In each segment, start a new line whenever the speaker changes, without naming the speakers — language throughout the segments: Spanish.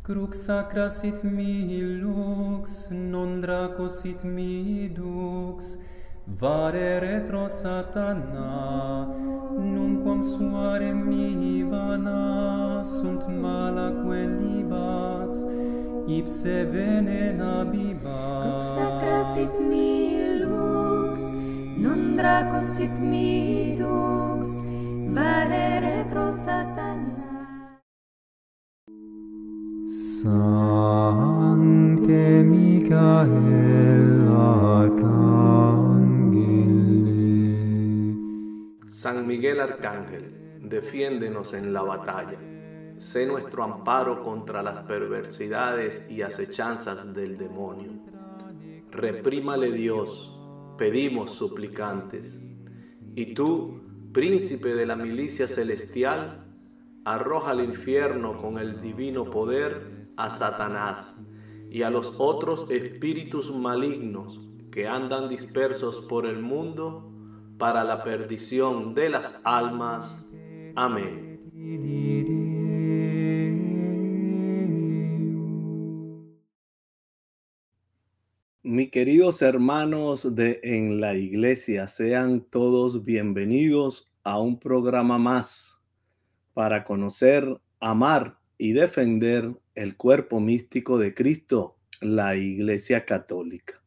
Crux sacra sit mihi lux, non draco sit mihi dux, vare retro satana, nunquam suare mihi vana, sunt malaque libas, ipse venena bibas.
Crux sacra sit mihi lux, non draco sit mihi dux, vare retro satana.
Sancte Michael Arcangeli.
San Miguel Arcángel, defiéndenos en la batalla. Sé nuestro amparo contra las perversidades y acechanzas del demonio. Reprímale Dios, pedimos suplicantes. Y tú, príncipe de la milicia celestial, arroja al infierno con el divino poder a Satanás y a los otros espíritus malignos que andan dispersos por el mundo para la perdición de las almas. Amén. Mis queridos hermanos en la iglesia, sean todos bienvenidos a un programa más para conocer, amar y defender el cuerpo místico de Cristo, la Iglesia Católica.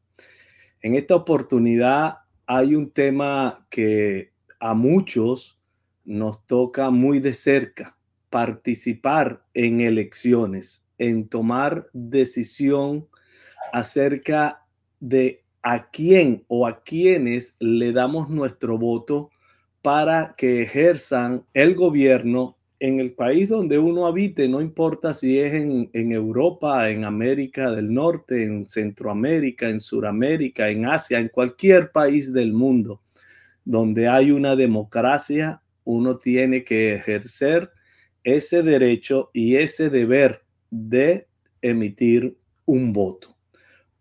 En esta oportunidad hay un tema que a muchos nos toca muy de cerca: participar en elecciones, en tomar decisión acerca de a quién o a quiénes le damos nuestro voto para que ejerzan el gobierno en el país donde uno habite, no importa si es en Europa, en América del Norte, en Centroamérica, en Suramérica, en Asia, en cualquier país del mundo donde hay una democracia, uno tiene que ejercer ese derecho y ese deber de emitir un voto.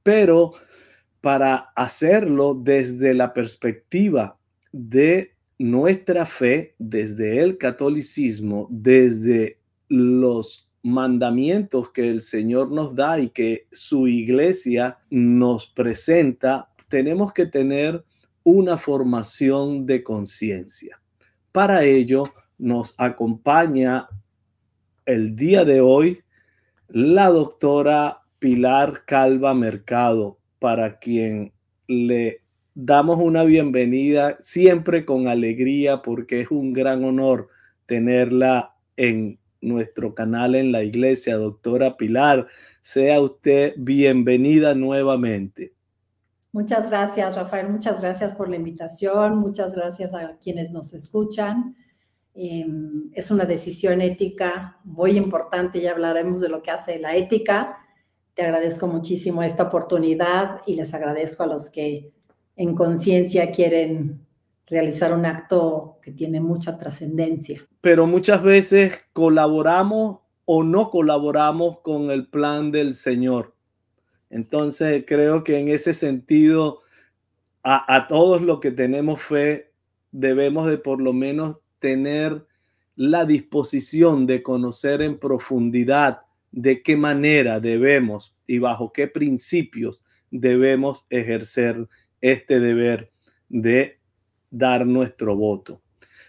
Pero para hacerlo desde la perspectiva de nuestra fe, desde el catolicismo, desde los mandamientos que el Señor nos da y que su iglesia nos presenta, tenemos que tener una formación de conciencia. Para ello nos acompaña el día de hoy la doctora Pilar Calva Mercado, para quien le damos una bienvenida siempre con alegría, porque es un gran honor tenerla en nuestro canal en la iglesia. Doctora Pilar, sea usted bienvenida nuevamente.
Muchas gracias, Rafael. Muchas gracias por la invitación. Muchas gracias a quienes nos escuchan. Es una decisión ética muy importante. Ya hablaremos de lo que hace la ética. Te agradezco muchísimo esta oportunidad y les agradezco a los que en conciencia quieren realizar un acto que tiene mucha trascendencia.
Pero muchas veces colaboramos o no colaboramos con el plan del Señor. Entonces creo que en ese sentido a todos los que tenemos fe debemos de por lo menos tener la disposición de conocer en profundidad de qué manera debemos y bajo qué principios debemos ejercer este deber de dar nuestro voto.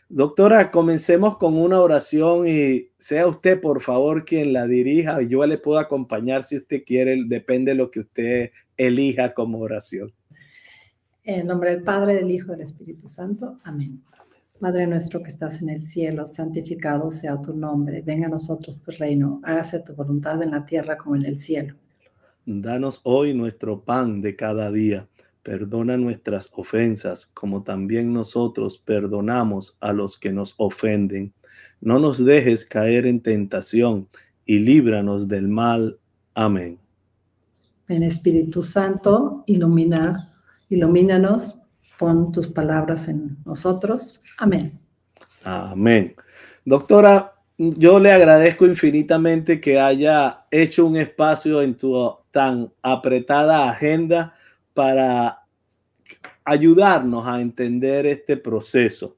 Doctora, comencemos con una oración y sea usted, por favor, quien la dirija. Yo le puedo acompañar si usted quiere, depende de lo que usted elija como oración.
En el nombre del Padre, del Hijo y del Espíritu Santo. Amén. Padre nuestro que estás en el cielo, santificado sea tu nombre. Venga a nosotros tu reino. Hágase tu voluntad en la tierra como en el cielo.
Danos hoy nuestro pan de cada día. Perdona nuestras ofensas, como también nosotros perdonamos a los que nos ofenden. No nos dejes caer en tentación y líbranos del mal. Amén.
Ven Espíritu Santo, ilumínanos, pon tus palabras en nosotros. Amén.
Amén. Doctora, yo le agradezco infinitamente que haya hecho un espacio en tu tan apretada agenda para ayudarnos a entender este proceso.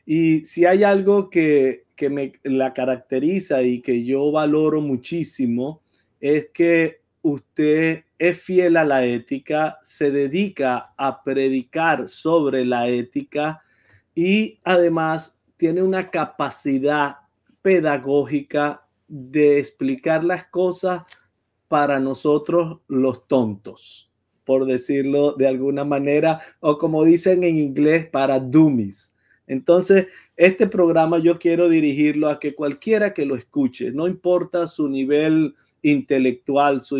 Y si hay algo que me la caracteriza y que yo valoro muchísimo, es que usted es fiel a la ética, se dedica a predicar sobre la ética y además tiene una capacidad pedagógica de explicar las cosas para nosotros los tontos, por decirlo de alguna manera, o como dicen en inglés, para dummies. Entonces, este programa yo quiero dirigirlo a que cualquiera que lo escuche, no importa su nivel intelectual, su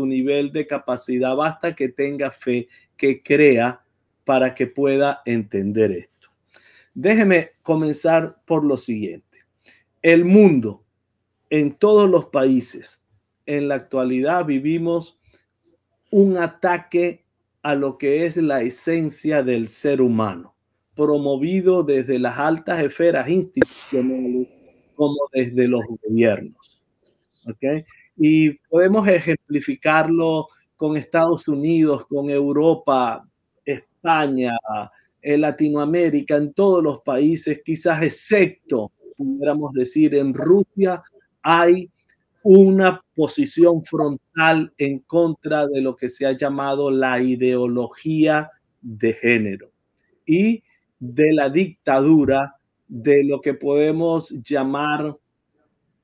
nivel de capacidad, basta que tenga fe, que crea para que pueda entender esto. Déjeme comenzar por lo siguiente. El mundo, en todos los países, en la actualidad vivimos un ataque a lo que es la esencia del ser humano, promovido desde las altas esferas institucionales como desde los gobiernos. ¿Okay? Y podemos ejemplificarlo con Estados Unidos, con Europa, España, Latinoamérica, en todos los países, quizás excepto, pudiéramos decir, en Rusia, hay una posición frontal en contra de lo que se ha llamado la ideología de género y de la dictadura de lo que podemos llamar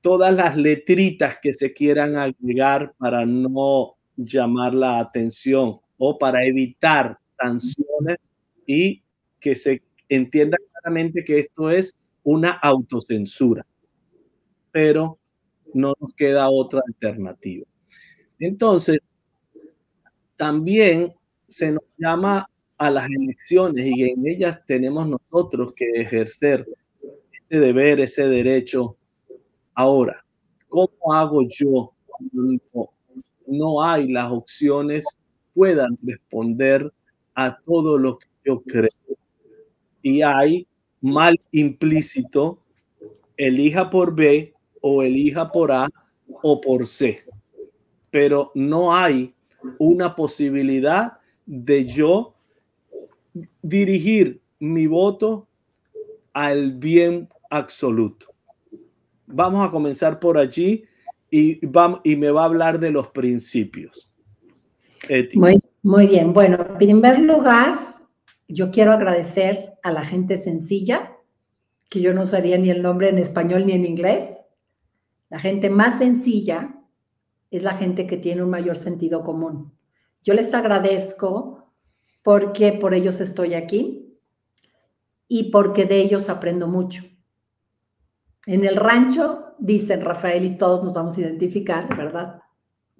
todas las letritas que se quieran agregar para no llamar la atención o para evitar sanciones y que se entienda claramente que esto es una autocensura. Pero no nos queda otra alternativa. Entonces, también se nos llama a las elecciones y en ellas tenemos nosotros que ejercer ese deber, ese derecho. Ahora, ¿cómo hago yo cuando no hay las opciones puedan responder a todo lo que yo creo? Y hay mal implícito, elija por B o elija por A o por C. Pero no hay una posibilidad de yo dirigir mi voto al bien absoluto. Vamos a comenzar por allí y me va a hablar de los principios éticos.
Muy bien. Bueno, en primer lugar, yo quiero agradecer a la gente sencilla, que yo no usaría ni el nombre en español ni en inglés. La gente más sencilla es la gente que tiene un mayor sentido común. Yo les agradezco porque por ellos estoy aquí y porque de ellos aprendo mucho. En el rancho, dicen Rafael y todos nos vamos a identificar, ¿verdad?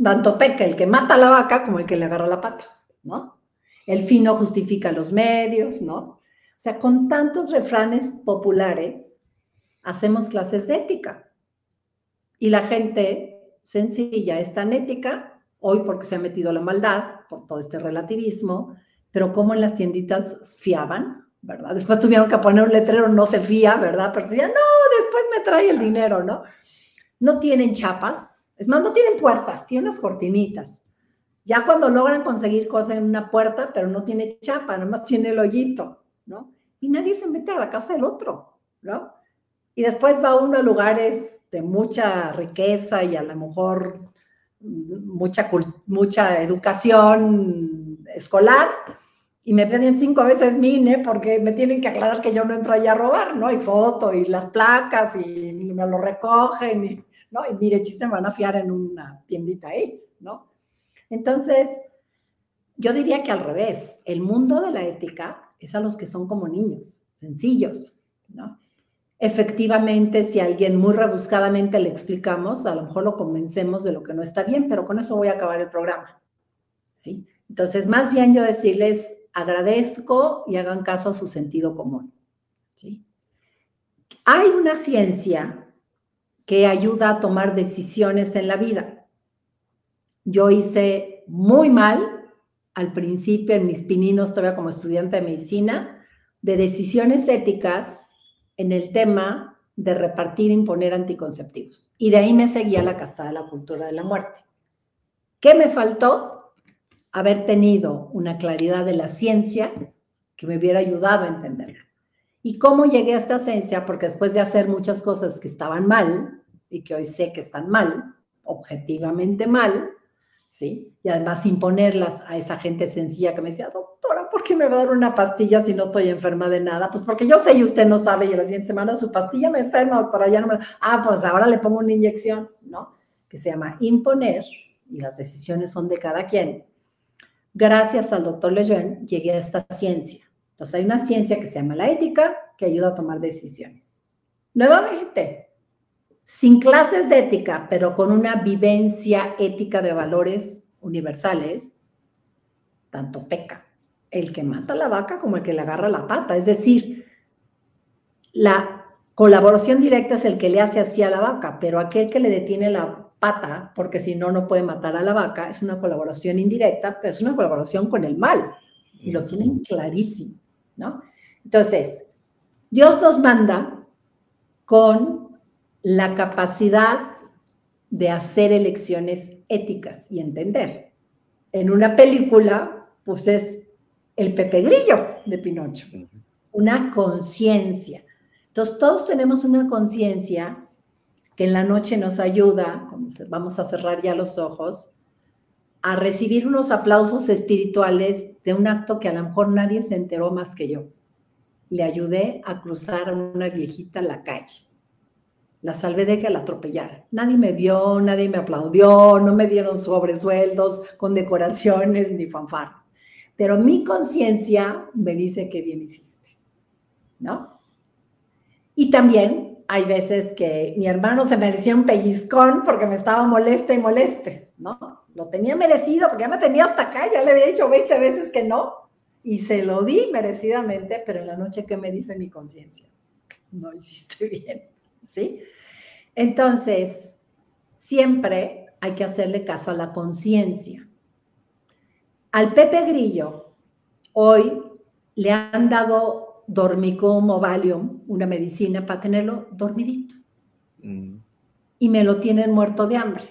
Tanto peca el que mata a la vaca como el que le agarra la pata, ¿no? El fin no justifica los medios, ¿no? O sea, con tantos refranes populares, hacemos clases de ética. Y la gente sencilla es tan ética, hoy porque se ha metido la maldad, por todo este relativismo, pero como en las tienditas fiaban, ¿verdad? Después tuvieron que poner un letrero, no se fía, ¿verdad? Pero decían, no, después me trae el dinero, ¿no? No tienen chapas, es más, no tienen puertas, tienen unas cortinitas. Ya cuando logran conseguir cosas en una puerta, pero no tiene chapa, nada más tiene el hoyito, ¿no? Y nadie se mete a la casa del otro, ¿no? Y después va uno a lugares de mucha riqueza y a lo mejor mucha educación escolar, y me piden 5 veces mi INE porque me tienen que aclarar que yo no entro allá a robar, ¿no? Y foto, y las placas, y me lo recogen, y, ¿no? Y ni de chiste me van a fiar en una tiendita ahí, ¿no? Entonces, yo diría que al revés, el mundo de la ética es a los que son como niños, sencillos, ¿no? Efectivamente, si a alguien muy rebuscadamente le explicamos, a lo mejor lo convencemos de lo que no está bien, pero con eso voy a acabar el programa, ¿sí? Entonces, más bien yo decirles, agradezco y hagan caso a su sentido común, ¿sí? Hay una ciencia que ayuda a tomar decisiones en la vida. Yo hice muy mal al principio, en mis pininos, todavía como estudiante de medicina, de decisiones éticas en el tema de repartir e imponer anticonceptivos. Y de ahí me seguía la castada de la cultura de la muerte. ¿Qué me faltó? Haber tenido una claridad de la ciencia que me hubiera ayudado a entenderla. ¿Y cómo llegué a esta ciencia? Porque después de hacer muchas cosas que estaban mal, y que hoy sé que están mal, objetivamente mal, ¿sí? Y además imponerlas a esa gente sencilla que me decía, doctora, ¿por qué me va a dar una pastilla si no estoy enferma de nada? Pues porque yo sé y usted no sabe, y la siguiente semana su pastilla me enferma, doctora, ya no me... pues ahora le pongo una inyección, ¿no? Que se llama imponer, y las decisiones son de cada quien. Gracias al doctor Lejeune llegué a esta ciencia. Entonces hay una ciencia que se llama la ética, que ayuda a tomar decisiones. Nuevamente, sin clases de ética, pero con una vivencia ética de valores universales, tanto peca el que mata la vaca como el que le agarra la pata. Es decir, la colaboración directa es el que le hace así a la vaca, pero aquel que le detiene la pata, porque si no, no puede matar a la vaca, es una colaboración indirecta, pero es una colaboración con el mal. Y lo tienen clarísimo, ¿no? Entonces, Dios nos manda con la capacidad de hacer elecciones éticas y entender. En una película, pues es el Pepe Grillo de Pinocho, una conciencia. Entonces, todos tenemos una conciencia que en la noche nos ayuda, cuando vamos a cerrar ya los ojos, a recibir unos aplausos espirituales de un acto que a lo mejor nadie se enteró más que yo. Le ayudé a cruzar a una viejita en la calle. La salvé de que la atropellaran. Nadie me vio, nadie me aplaudió, no me dieron sobresueldos con decoraciones ni fanfarra. Pero mi conciencia me dice que bien hiciste, ¿no? Y también hay veces que mi hermano se merecía un pellizcón porque me estaba moleste y moleste, ¿no? Lo tenía merecido porque ya me tenía hasta acá, ya le había dicho 20 veces que no, y se lo di merecidamente, pero en la noche, ¿qué me dice mi conciencia? No hiciste bien, ¿sí? Entonces, siempre hay que hacerle caso a la conciencia. Al Pepe Grillo, hoy le han dado Dormicum o Valium, una medicina para tenerlo dormidito. Y me lo tienen muerto de hambre.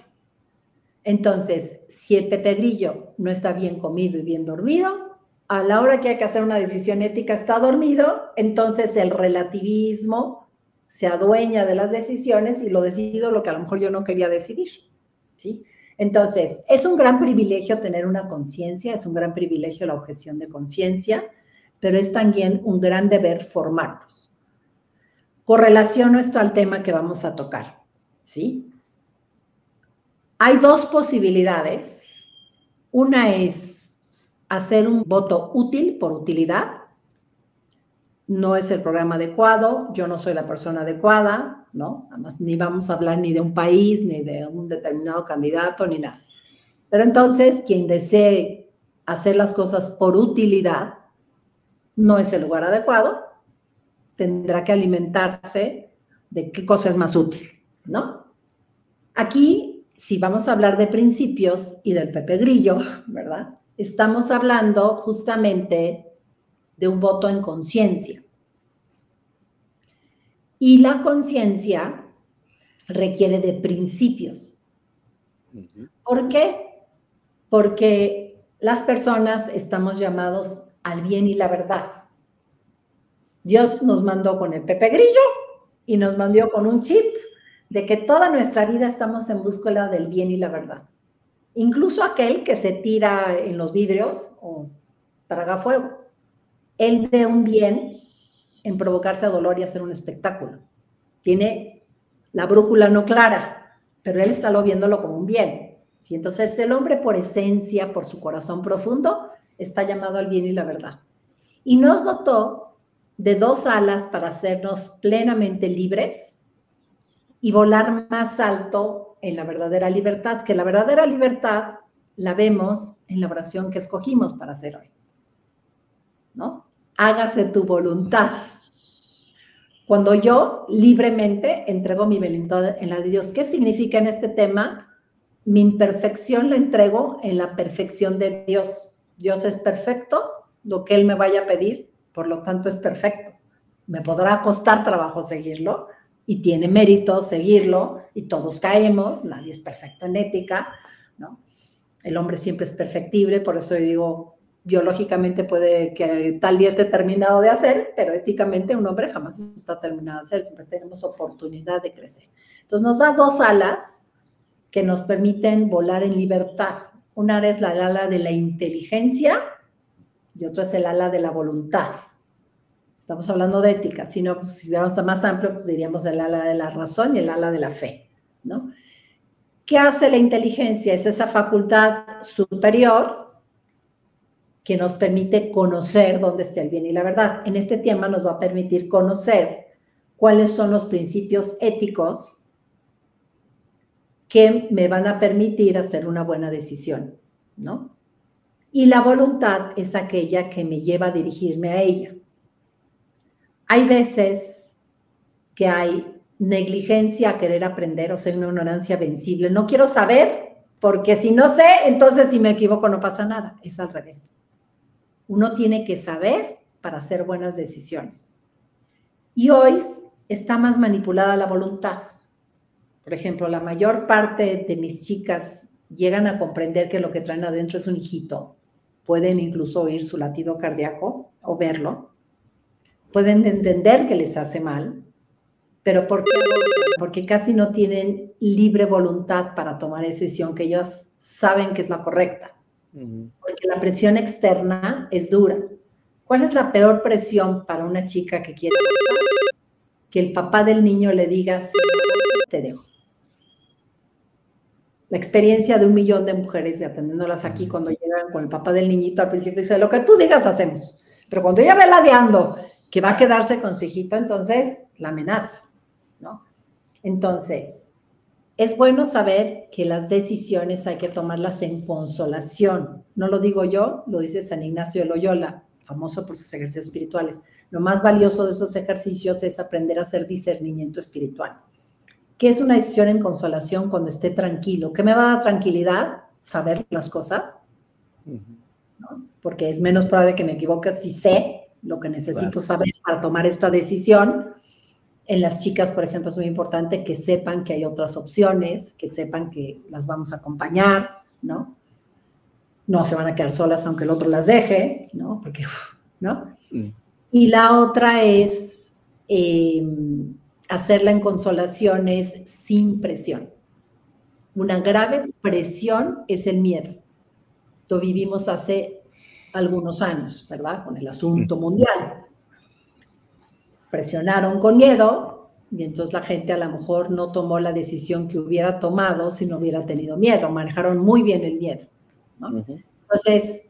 Entonces, si el Pepe Grillo no está bien comido y bien dormido, a la hora que hay que hacer una decisión ética está dormido, entonces el relativismo se adueña de las decisiones y lo decido lo que a lo mejor yo no quería decidir, ¿sí? Entonces, es un gran privilegio tener una conciencia, es un gran privilegio la objeción de conciencia, pero es también un gran deber formarnos. Correlaciono esto al tema que vamos a tocar, ¿sí? Hay dos posibilidades. Una es hacer un voto útil por utilidad. No es el programa adecuado, yo no soy la persona adecuada, ¿no? Además, ni vamos a hablar ni de un país, ni de un determinado candidato, ni nada. Pero entonces, quien desee hacer las cosas por utilidad, no es el lugar adecuado, tendrá que alimentarse de qué cosa es más útil, ¿no? Aquí, si vamos a hablar de principios y del Pepe Grillo, ¿verdad? Estamos hablando justamente de un voto en conciencia. Y la conciencia requiere de principios. ¿Por qué? Porque las personas estamos llamados al bien y la verdad. Dios nos mandó con el Pepe Grillo y nos mandó con un chip de que toda nuestra vida estamos en búsqueda del bien y la verdad. Incluso aquel que se tira en los vidrios o traga fuego. Él ve un bien en provocarse dolor y hacer un espectáculo. Tiene la brújula no clara, pero él está viéndolo como un bien. ¿Sí? Entonces el hombre por esencia, por su corazón profundo, está llamado al bien y la verdad. Y nos dotó de dos alas para hacernos plenamente libres y volar más alto en la verdadera libertad, que la verdadera libertad la vemos en la oración que escogimos para hacer hoy, ¿no? Hágase tu voluntad. Cuando yo libremente entrego mi voluntad en la de Dios, ¿qué significa en este tema? Mi imperfección la entrego en la perfección de Dios. Dios es perfecto, lo que Él me vaya a pedir, por lo tanto es perfecto. Me podrá costar trabajo seguirlo y tiene mérito seguirlo y todos caemos, nadie es perfecto en ética, ¿no? El hombre siempre es perfectible, por eso yo digo, biológicamente puede que tal día esté terminado de hacer, pero éticamente un hombre jamás está terminado de hacer, siempre tenemos oportunidad de crecer. Entonces nos da dos alas que nos permiten volar en libertad. Una área es la ala de la inteligencia y otra es el ala de la voluntad. Estamos hablando de ética, si no, pues, si vamos a más amplio, pues diríamos el ala de la razón y el ala de la fe, ¿no? ¿Qué hace la inteligencia? Es esa facultad superior que nos permite conocer dónde está el bien y la verdad. En este tema nos va a permitir conocer cuáles son los principios éticos que me van a permitir hacer una buena decisión, ¿no? Y la voluntad es aquella que me lleva a dirigirme a ella. Hay veces que hay negligencia a querer aprender, o sea, una ignorancia vencible. No quiero saber, porque si no sé, entonces si me equivoco no pasa nada. Es al revés. Uno tiene que saber para hacer buenas decisiones. Y hoy está más manipulada la voluntad. Por ejemplo, la mayor parte de mis chicas llegan a comprender que lo que traen adentro es un hijito. Pueden incluso oír su latido cardíaco o verlo. Pueden entender que les hace mal, pero ¿por qué? Porque casi no tienen libre voluntad para tomar decisión que ellos saben que es la correcta. Porque la presión externa es dura. ¿Cuál es la peor presión para una chica que quiere votar? Que el papá del niño le diga, sí, te dejo. La experiencia de 1 millón de mujeres, de atendiéndolas aquí, cuando llegan con el papá del niñito, al principio dice, lo que tú digas hacemos. Pero cuando ella ve ladeando que va a quedarse con su hijito, entonces la amenaza, ¿no? Entonces, es bueno saber que las decisiones hay que tomarlas en consolación. No lo digo yo, lo dice San Ignacio de Loyola, famoso por sus ejercicios espirituales. Lo más valioso de esos ejercicios es aprender a hacer discernimiento espiritual. ¿Qué es una decisión en consolación cuando esté tranquilo? ¿Qué me va a dar tranquilidad? Saber las cosas, ¿no? Porque es menos probable que me equivoque si sé lo que necesito saber para tomar esta decisión. En las chicas, por ejemplo, es muy importante que sepan que hay otras opciones, que sepan que las vamos a acompañar, ¿no? No se van a quedar solas aunque el otro las deje, ¿no? Porque, ¿no? Y la otra es hacerla en consolaciones sin presión. Una grave presión es el miedo. Lo vivimos hace algunos años, ¿verdad? Con el asunto mundial. Presionaron con miedo y entonces la gente a lo mejor no tomó la decisión que hubiera tomado si no hubiera tenido miedo. Manejaron muy bien el miedo, ¿no? Entonces,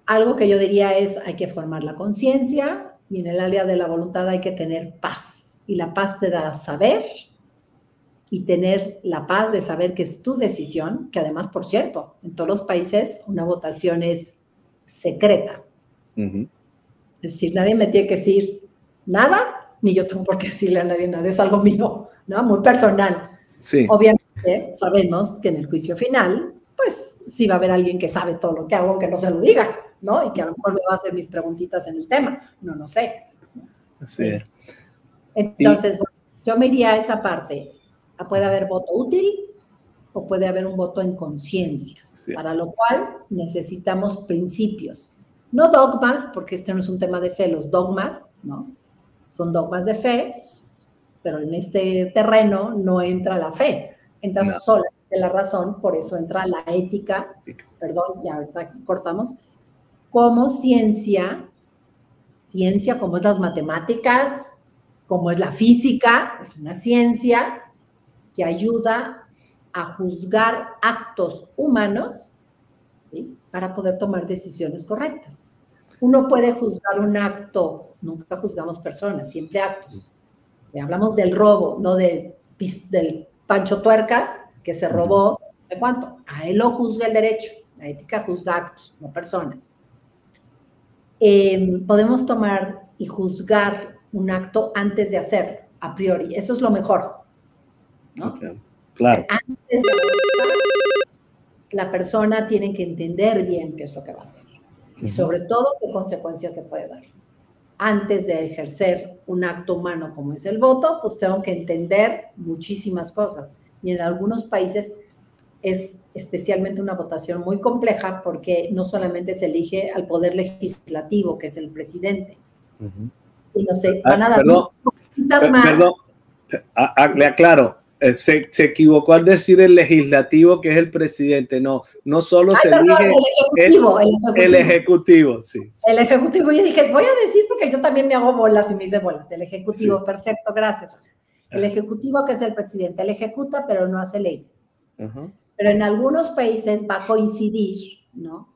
algo que yo diría es hay que formar la conciencia y en el área de la voluntad hay que tener paz. Y la paz te da saber y tener la paz de saber que es tu decisión, que además, por cierto, en todos los países una votación es secreta. Es decir, nadie me tiene que decir nada, ni yo tengo por qué decirle a nadie nada, es algo mío, ¿no? Muy personal. Sí. Obviamente sabemos que en el juicio final, pues sí va a haber alguien que sabe todo lo que hago, aunque no se lo diga, ¿no? Y que a lo mejor me va a hacer mis preguntitas en el tema, no sé. Sí. Entonces, bueno, yo me iría a esa parte. Puede haber voto útil o puede haber un voto en conciencia, para lo cual necesitamos principios. No dogmas, porque este no es un tema de fe, los dogmas, ¿no? Son dogmas de fe, pero en este terreno no entra la fe, entra solamente la razón, por eso entra la ética, perdón, ya ahorita cortamos, como ciencia como es las matemáticas, como es la física, es una ciencia que ayuda a juzgar actos humanos, ¿sí? Para poder tomar decisiones correctas. Uno puede juzgar un acto, nunca juzgamos personas, siempre actos. Hablamos del robo, no del Pancho Tuercas, que se robó, no sé cuánto. A él lo juzga el derecho, la ética juzga actos, no personas. Podemos tomar y juzgar un acto antes de hacerlo, a priori. Eso es lo mejor, ¿no?
Okay. Claro.
Antes de hacerlo, la persona tiene que entender bien qué es lo que va a hacer. Y sobre todo, qué consecuencias le puede dar. Antes de ejercer un acto humano como es el voto, pues tengo que entender muchísimas cosas. Y en algunos países es especialmente una votación muy compleja porque no solamente se elige al poder legislativo, que es el presidente, sino se van a dar
perdón,
más.
le aclaro, se equivocó al decir el legislativo, que es el presidente. No solo se elige el ejecutivo, sí.
El ejecutivo, y dije, voy a decir porque yo también me hago bolas y me hice bolas. El ejecutivo, sí. Perfecto, gracias. El ejecutivo, que es el presidente, él ejecuta, pero no hace leyes. Pero en algunos países va a coincidir, ¿no?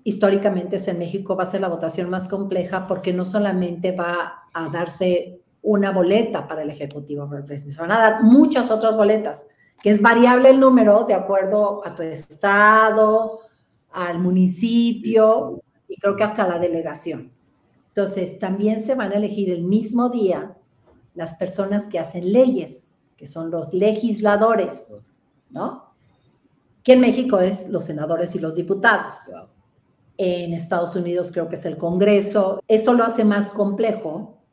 Históricamente en México va a ser la votación más compleja porque no solamente va a darse una boleta para el ejecutivo, para el presidente, se van a dar muchas otras boletas, que es variable el número de acuerdo a tu estado, al municipio y creo que hasta la delegación. Entonces, también se van a elegir el mismo día las personas que hacen leyes, que son los legisladores, ¿no? Que en México es los senadores y los diputados. En Estados Unidos creo que es el Congreso. Eso lo hace más complejo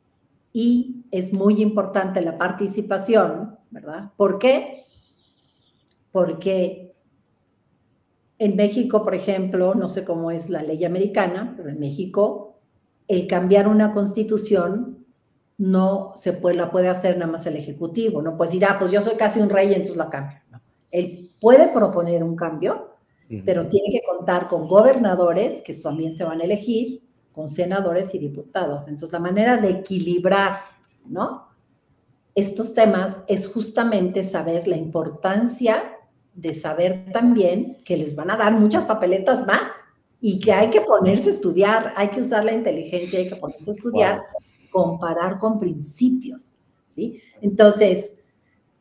y es muy importante la participación, ¿verdad? ¿Por qué? Porque en México, por ejemplo, no sé cómo es la ley americana, pero en México el cambiar una constitución no se puede, la puede hacer nada más el Ejecutivo. No puedes decir, pues yo soy casi un rey y entonces la cambio. No. Él puede proponer un cambio, pero tiene que contar con gobernadores, que también se van a elegir, con senadores y diputados. Entonces, la manera de equilibrar, ¿no?, estos temas es justamente saber la importancia de saber también que les van a dar muchas papeletas más y que hay que ponerse a estudiar, hay que usar la inteligencia, hay que ponerse a estudiar, comparar con principios, ¿sí? Entonces,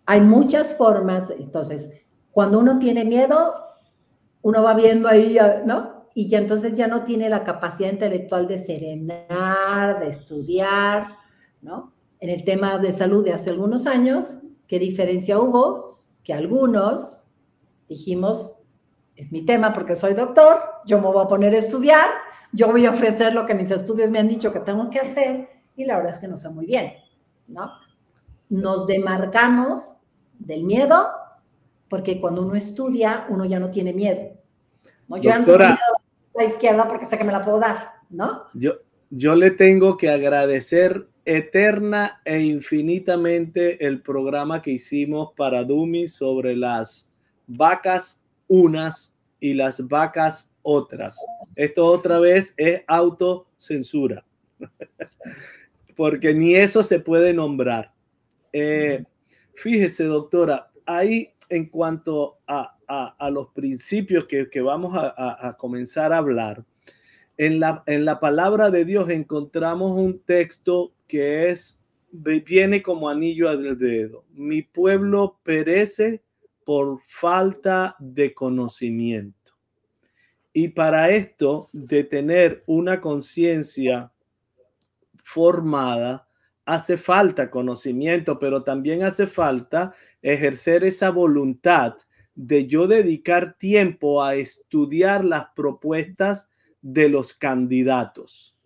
hay muchas formas. Entonces, cuando uno tiene miedo, uno va viendo ahí, ¿no? Y ya entonces ya no tiene la capacidad intelectual de serenar, de estudiar, ¿no? En el tema de salud de hace algunos años, ¿qué diferencia hubo? Que algunos dijimos, es mi tema porque soy doctor, yo me voy a poner a estudiar, yo voy a ofrecer lo que mis estudios me han dicho que tengo que hacer, y la verdad es que no sé muy bien, ¿no? Nos demarcamos del miedo, porque cuando uno estudia, uno ya no tiene miedo. ¿No? Yo ya no tengo miedo a la izquierda porque sé que me la puedo dar, ¿no?
Yo le tengo que agradecer eterna e infinitamente el programa que hicimos para Dumi sobre las vacas unas y las vacas otras. Esto otra vez es autocensura, porque ni eso se puede nombrar. Fíjese, doctora, ahí en cuanto a los principios que vamos a comenzar a hablar, en la palabra de Dios encontramos un texto que viene como anillo al dedo. Mi pueblo perece por falta de conocimiento. Y para esto, de tener una conciencia formada, hace falta conocimiento, pero también hace falta ejercer esa voluntad de yo dedicar tiempo a estudiar las propuestas de los candidatos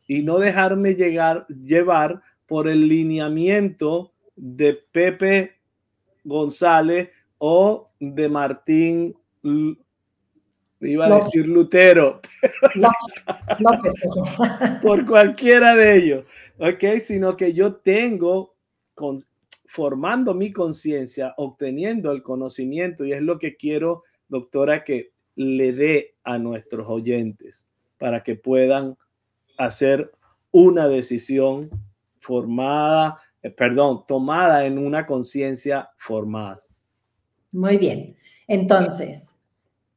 y no dejarme llevar por el lineamiento de Pepe González o de Martín, iba a decir Lutero,
López.
por cualquiera de ellos, ¿ok? Sino que yo tengo, formando mi conciencia, obteniendo el conocimiento, y es lo que quiero, doctora, que le dé a nuestros oyentes para que puedan hacer una decisión tomada en una conciencia formada.
Muy bien. Entonces,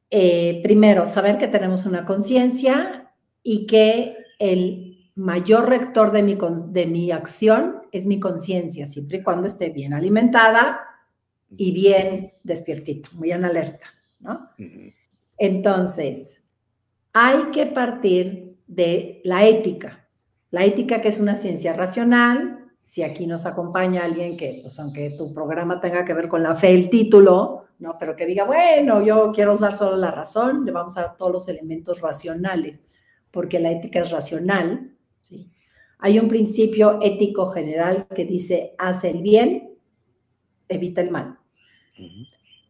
primero, saber que tenemos una conciencia y que el mayor rector de mi acción es mi conciencia, siempre y cuando esté bien alimentada y bien despiertita, muy en alerta, ¿no? Entonces, hay que partir de la ética. La ética, que es una ciencia racional. Si aquí nos acompaña alguien que, pues aunque tu programa tenga que ver con la fe, el título, ¿no? Pero que diga, bueno, yo quiero usar solo la razón, le vamos a dar todos los elementos racionales, porque la ética es racional, ¿sí? Hay un principio ético general que dice, haz el bien, evita el mal.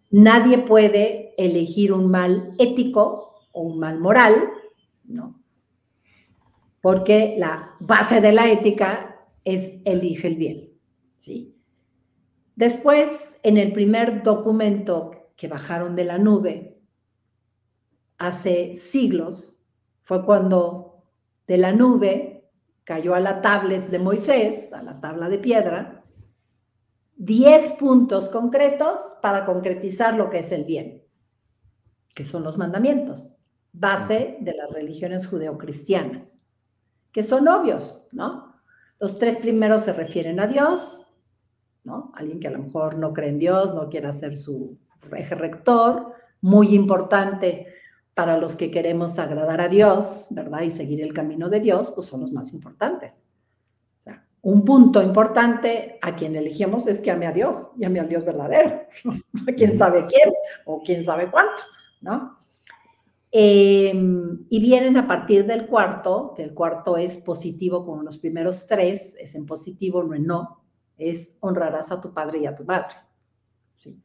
Nadie puede elegir un mal ético o un mal moral, ¿no? Porque la base de la ética es elige el bien, ¿sí? Después, en el primer documento que bajaron de la nube, hace siglos, fue cuando de la nube cayó a la tablet de Moisés, a la tabla de piedra, 10 puntos concretos para concretizar lo que es el bien, que son los mandamientos, base de las religiones judeocristianas, que son obvios, ¿no? Los 3 primeros se refieren a Dios, ¿no? Alguien que a lo mejor no cree en Dios, no quiere ser su eje rector, muy importante para los que queremos agradar a Dios, ¿verdad? Y seguir el camino de Dios, pues son los más importantes. O sea, un punto importante a quien elegimos es que ame a Dios, y ame al Dios verdadero, a quién sabe quién o quién sabe cuánto, ¿no? Y vienen a partir del cuarto, que el cuarto es positivo como los primeros 3, es en positivo, no en no, es honrarás a tu padre y a tu madre. ¿Sí?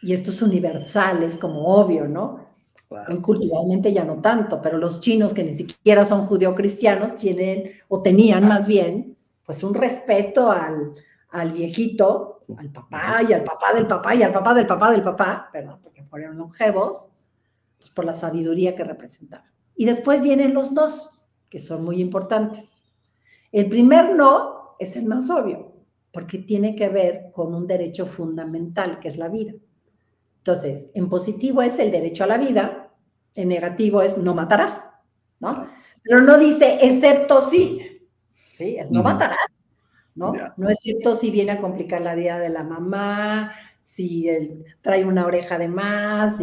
Y esto es universal, es como obvio, ¿no? Claro. Hoy culturalmente ya no tanto, pero los chinos que ni siquiera son judeocristianos tienen, o tenían más bien, pues un respeto al viejito, al papá y al papá del papá y al papá del papá del papá, ¿verdad? Porque fueron longevos, pues por la sabiduría que representaban. Y después vienen los nos, que son muy importantes. El primer no es el más obvio, porque tiene que ver con un derecho fundamental, que es la vida. Entonces, en positivo es el derecho a la vida, en negativo es no matarás, ¿no? Pero no dice excepto si, ¿sí? Es no matarás, ¿no? No excepto si viene a complicar la vida de la mamá, si él trae una oreja de más,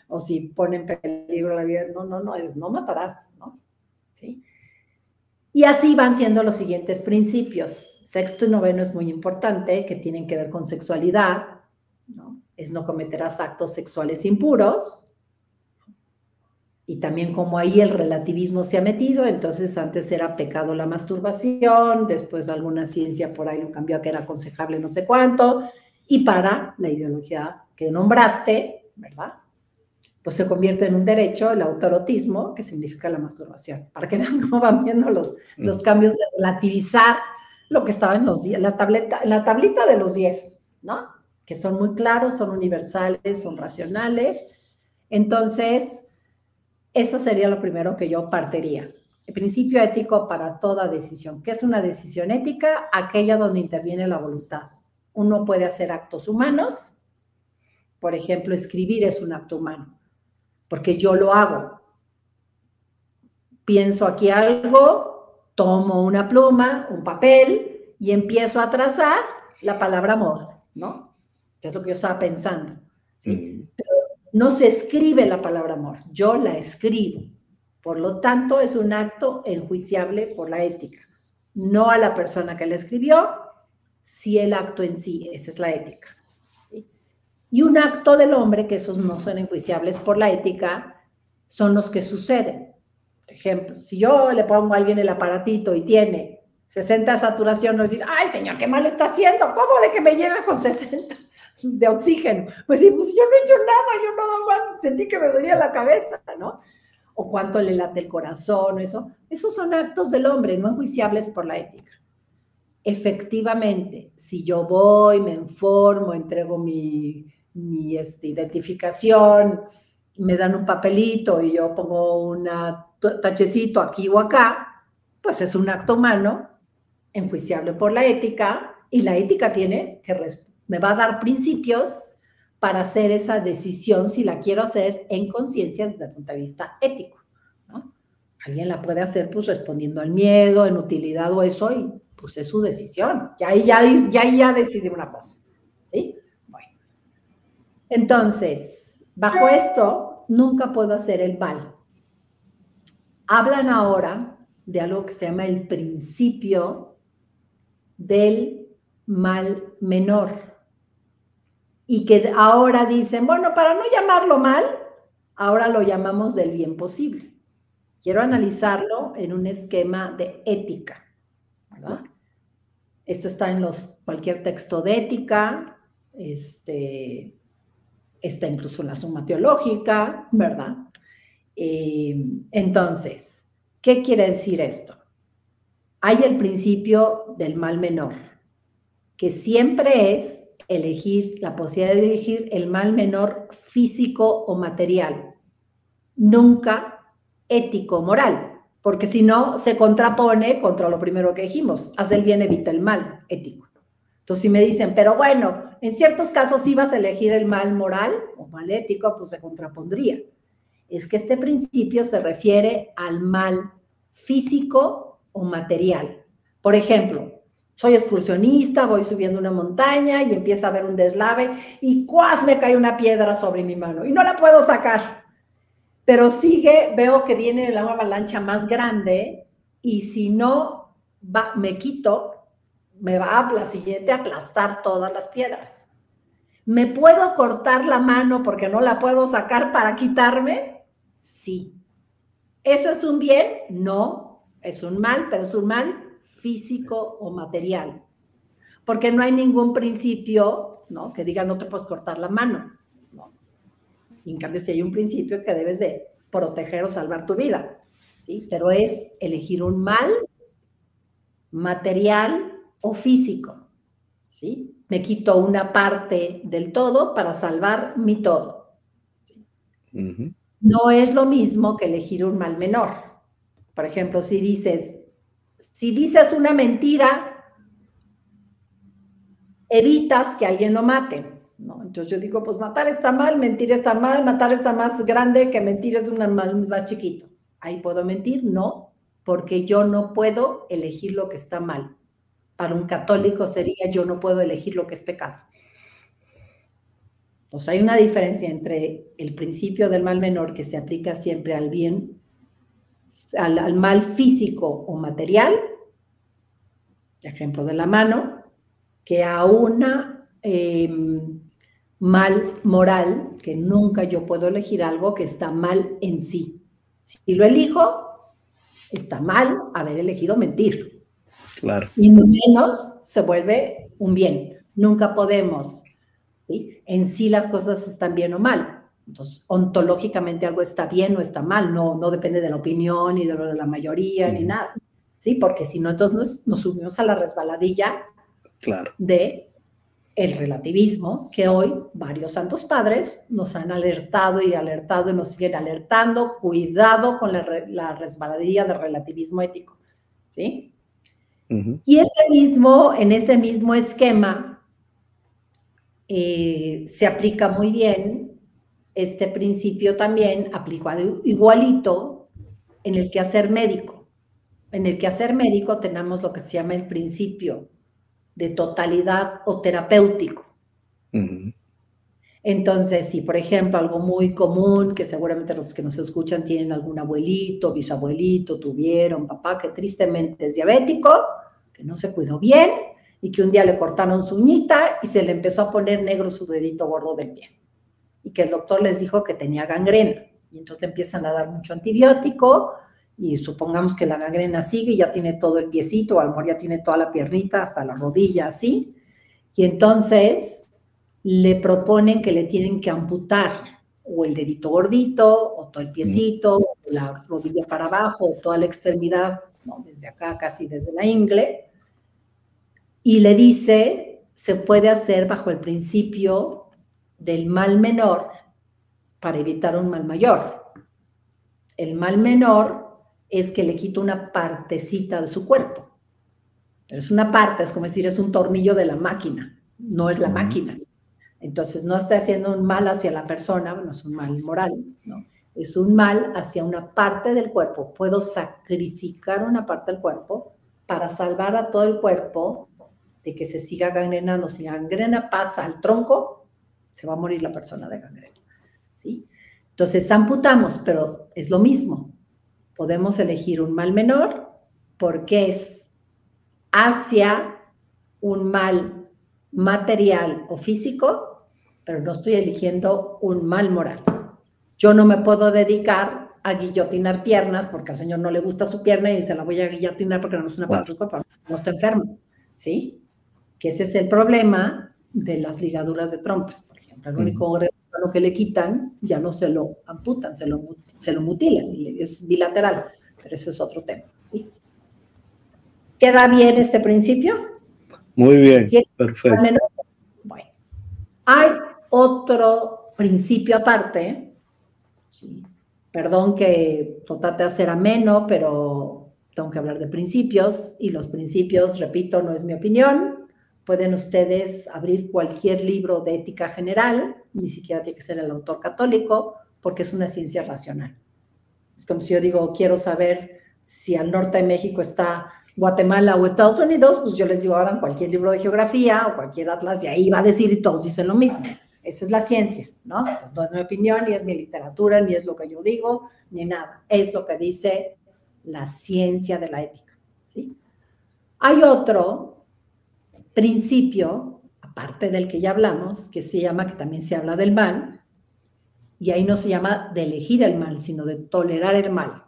o si pone en peligro la vida. No, es no matarás, ¿no? ¿Sí? Y así van siendo los siguientes principios. Sexto y noveno es muy importante, que tienen que ver con sexualidad, ¿no? Es no cometerás actos sexuales impuros, y también como ahí el relativismo se ha metido, entonces antes era pecado la masturbación, después alguna ciencia por ahí lo cambió a que era aconsejable no sé cuánto, y para la ideología que nombraste, ¿verdad? Pues se convierte en un derecho el autoerotismo, que significa la masturbación, para que veas cómo van viendo los cambios de relativizar lo que estaba en la tablita de los 10, ¿no? Que son muy claros, son universales, son racionales. Entonces, eso sería lo primero que yo partiría. El principio ético para toda decisión. ¿Qué es una decisión ética? Aquella donde interviene la voluntad. Uno puede hacer actos humanos. Por ejemplo, escribir es un acto humano, porque yo lo hago. Pienso aquí algo, tomo una pluma, un papel, y empiezo a trazar la palabra amor, ¿no? Que es lo que yo estaba pensando, ¿sí? Pero no se escribe la palabra amor, yo la escribo. Por lo tanto, es un acto enjuiciable por la ética. No a la persona que la escribió, sí el acto en sí, esa es la ética. ¿Sí? Y un acto del hombre, que esos no son enjuiciables por la ética, son los que suceden. Por ejemplo, si yo le pongo a alguien el aparatito y tiene 60 de saturación, no decir, ay, señor, qué mal está haciendo, ¿cómo de que me llega con 60 de oxígeno? Pues sí, pues yo no he hecho nada, yo nada más sentí que me dolía la cabeza, ¿no? O cuánto le late el corazón, eso. Esos son actos del hombre, no enjuiciables por la ética. Efectivamente, si yo voy, me informo, entrego mi identificación, me dan un papelito y yo pongo un tachecito aquí o acá, pues es un acto humano, enjuiciable por la ética, y la ética me va a dar principios para hacer esa decisión si la quiero hacer en conciencia desde el punto de vista ético, ¿no? Alguien la puede hacer pues respondiendo al miedo, en utilidad o eso, y pues es su decisión. Ya decidí una cosa, ¿sí? Bueno. Entonces, bajo esto, nunca puedo hacer el mal. Hablan ahora de algo que se llama el principio del mal menor. Y que ahora dicen, bueno, para no llamarlo mal, ahora lo llamamos del bien posible. Quiero analizarlo en un esquema de ética, ¿verdad? Esto está en cualquier texto de ética, está incluso en la Suma Teológica, ¿verdad? Entonces, ¿qué quiere decir esto? Hay el principio del mal menor, que siempre es elegir, la posibilidad de elegir el mal menor físico o material, nunca ético, moral, porque si no se contrapone contra lo primero que dijimos, haz el bien, evita el mal, ético. Entonces, si me dicen, pero bueno, en ciertos casos sí vas a elegir el mal moral o mal ético, pues se contrapondría. Es que este principio se refiere al mal físico o material. Por ejemplo, soy excursionista, voy subiendo una montaña y empieza a haber un deslave y ¡cuas! Me cae una piedra sobre mi mano y no la puedo sacar. Pero veo que viene la avalancha más grande y si no me quito, me va a la siguiente a aplastar todas las piedras. ¿Me puedo cortar la mano porque no la puedo sacar para quitarme? Sí. ¿Eso es un bien? No, es un mal, pero es un mal físico o material. Porque no hay ningún principio, ¿no?, que diga no te puedes cortar la mano. No. Y en cambio, sí hay un principio que debes de proteger o salvar tu vida, ¿sí? Pero es elegir un mal material o físico, ¿sí? Me quito una parte del todo para salvar mi todo, ¿sí? No es lo mismo que elegir un mal menor. Por ejemplo, si dices una mentira, evitas que alguien lo mate, ¿no? Entonces yo digo, pues matar está mal, mentir está mal, matar está más grande que mentir es un mal más chiquito. ¿Ahí puedo mentir? No, porque yo no puedo elegir lo que está mal. Para un católico sería yo no puedo elegir lo que es pecado. Entonces hay una diferencia entre el principio del mal menor que se aplica siempre al bien, al mal físico o material, ejemplo de la mano, que a una mal moral, que nunca yo puedo elegir algo que está mal en sí. Si lo elijo, está mal haber elegido mentir.
Claro.
Y menos se vuelve un bien. Nunca podemos, ¿sí? En sí las cosas están bien o mal. Entonces, ontológicamente algo está bien o está mal. No depende de la opinión ni de lo de la mayoría ni nada, ¿sí? Porque si no, entonces nos subimos a la resbaladilla, claro, de el relativismo, que hoy varios santos padres nos han alertado y nos siguen alertando. Cuidado con la resbaladilla del relativismo ético, ¿sí? Y en ese mismo esquema se aplica muy bien este principio también, aplicado igualito en el quehacer médico. En el quehacer médico tenemos lo que se llama el principio de totalidad o terapéutico. Entonces, si por ejemplo algo muy común, que seguramente los que nos escuchan tienen algún abuelito, bisabuelito, tuvieron papá que tristemente es diabético, que no se cuidó bien y que un día le cortaron su uñita y se le empezó a poner negro su dedito gordo del pie. Y que el doctor les dijo que tenía gangrena. Y entonces le empiezan a dar mucho antibiótico y supongamos que la gangrena sigue y ya tiene todo el piecito, o a lo mejor ya tiene toda la piernita, hasta la rodilla, así. Y entonces le proponen que le tienen que amputar o el dedito gordito, o todo el piecito, o la rodilla para abajo, o toda la extremidad, ¿no?, desde acá, casi desde la ingle. Y le dice, se puede hacer bajo el principio del mal menor para evitar un mal mayor. El mal menor es que le quito una partecita de su cuerpo. Pero es una parte, es como decir, es un tornillo de la máquina, no es la máquina. Entonces no está haciendo un mal hacia la persona, no es un mal moral, ¿no? Es un mal hacia una parte del cuerpo. Puedo sacrificar una parte del cuerpo para salvar a todo el cuerpo de que se siga gangrenando. Si la gangrena pasa al tronco, se va a morir la persona de gangrena, ¿sí? Entonces amputamos, pero es lo mismo. Podemos elegir un mal menor porque es hacia un mal material o físico, pero no estoy eligiendo un mal moral. Yo no me puedo dedicar a guillotinar piernas porque al Señor no le gusta su pierna y se la voy a guillotinar porque no es una parte de su cuerpo, no está enfermo, ¿sí? Que ese es el problema de las ligaduras de trompas, por ejemplo. El único órgano que le quitan ya no se lo amputan, se lo mutilan, y es bilateral, pero eso es otro tema, ¿sí? ¿Queda bien este principio?
Muy bien, perfecto.
Bueno, Hay otro principio aparte, ¿sí? Perdón que lo trate de hacer ameno, pero tengo que hablar de principios, y los principios, repito, no es mi opinión. Pueden ustedes abrir cualquier libro de ética general, ni siquiera tiene que ser el autor católico, porque es una ciencia racional. Es como si yo digo, quiero saber si al norte de México está Guatemala o Estados Unidos, pues yo les digo, ahora en cualquier libro de geografía o cualquier atlas, y ahí va a decir, y todos dicen lo mismo. Esa es la ciencia, ¿no? Entonces no es mi opinión, ni es mi literatura, ni es lo que yo digo, ni nada. Es lo que dice la ciencia de la ética, ¿sí? Hay otro principio, aparte del que ya hablamos, que se llama, que también se habla del mal, y ahí no se llama de elegir el mal, sino de tolerar el mal,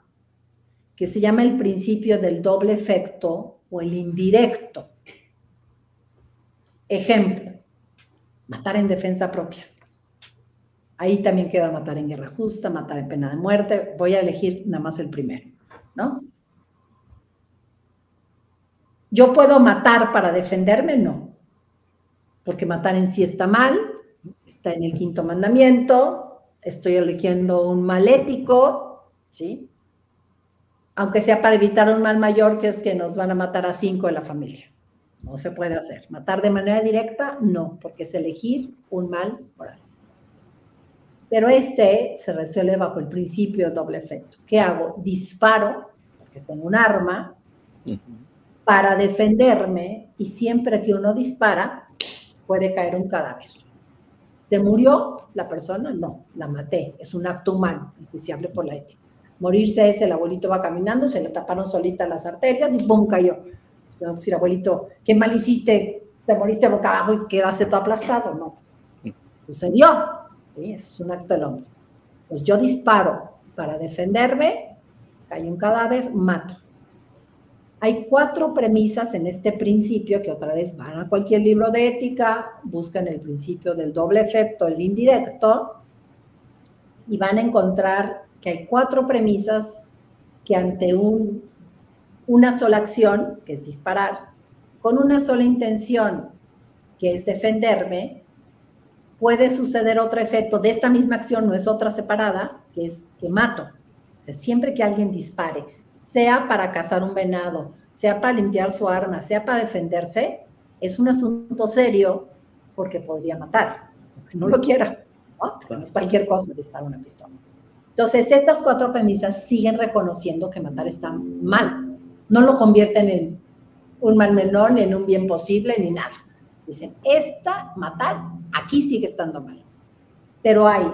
que se llama el principio del doble efecto o el indirecto. Ejemplo, matar en defensa propia. Ahí también queda matar en guerra justa, matar en pena de muerte. Voy a elegir nada más el primero, ¿no? ¿Yo puedo matar para defenderme? No. Porque matar en sí está mal, está en el quinto mandamiento, estoy eligiendo un mal ético, ¿sí? Aunque sea para evitar un mal mayor, que es que nos van a matar a 5 de la familia. No se puede hacer. Matar de manera directa, no, porque es elegir un mal moral. Pero este se resuelve bajo el principio de doble efecto. ¿Qué hago? Disparo, porque tengo un arma, para defenderme, y siempre que uno dispara, puede caer un cadáver. ¿Se murió la persona? No, la maté. Es un acto humano, enjuiciable por la ética. Morirse es el abuelito va caminando, se le taparon solitas las arterias y ¡pum! Cayó. Vamos a decir, abuelito, qué mal hiciste, te moriste boca abajo y quedaste todo aplastado. No, sucedió. ¿Sí? Es un acto del hombre. Pues yo disparo para defenderme, cae un cadáver, mato. Hay 4 premisas en este principio que otra vez van a cualquier libro de ética, buscan el principio del doble efecto, el indirecto, y van a encontrar que hay 4 premisas que ante una sola acción, que es disparar, con una sola intención, que es defenderme, puede suceder otro efecto de esta misma acción, no es otra separada, que es que mato. O sea, siempre que alguien dispare, sea para cazar un venado, sea para limpiar su arma, sea para defenderse, es un asunto serio porque podría matar, aunque no lo quiera, ¿no? Porque no es cualquier cosa disparar una pistola. Entonces, estas 4 premisas siguen reconociendo que matar está mal. No lo convierten en un mal menor, ni en un bien posible, ni nada. Dicen, matar, aquí sigue estando mal. Pero hay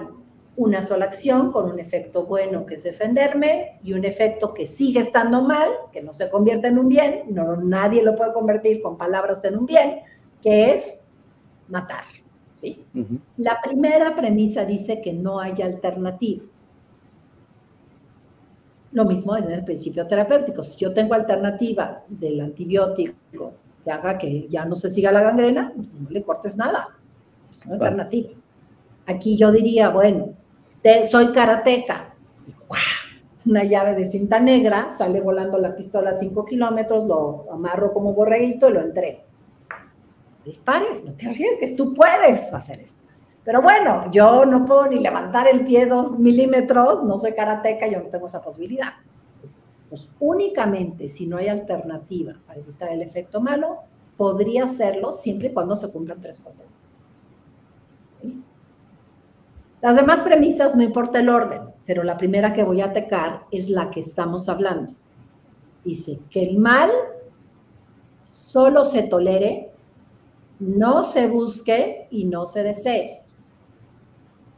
una sola acción con un efecto bueno, que es defenderme, y un efecto que sigue estando mal, que no se convierte en un bien, no, nadie lo puede convertir con palabras en un bien, que es matar, ¿sí? La primera premisa dice que no hay alternativa. Lo mismo es en el principio terapéutico. Si yo tengo alternativa del antibiótico que haga que ya no se siga la gangrena, no le cortes nada. Es una alternativa. Aquí yo diría, bueno, soy karateca. Una llave de cinta negra, sale volando la pistola a 5 kilómetros, lo amarro como borreguito y lo entrego. Dispares, no te arriesgues, tú puedes hacer esto. Pero bueno, yo no puedo ni levantar el pie 2 milímetros, no soy karateca, yo no tengo esa posibilidad. Pues únicamente si no hay alternativa para evitar el efecto malo, podría hacerlo siempre y cuando se cumplan 3 cosas más. ¿Sí? Las demás premisas no importa el orden, pero la primera que voy a atacar es la que estamos hablando. Dice que el mal solo se tolere, no se busque y no se desee.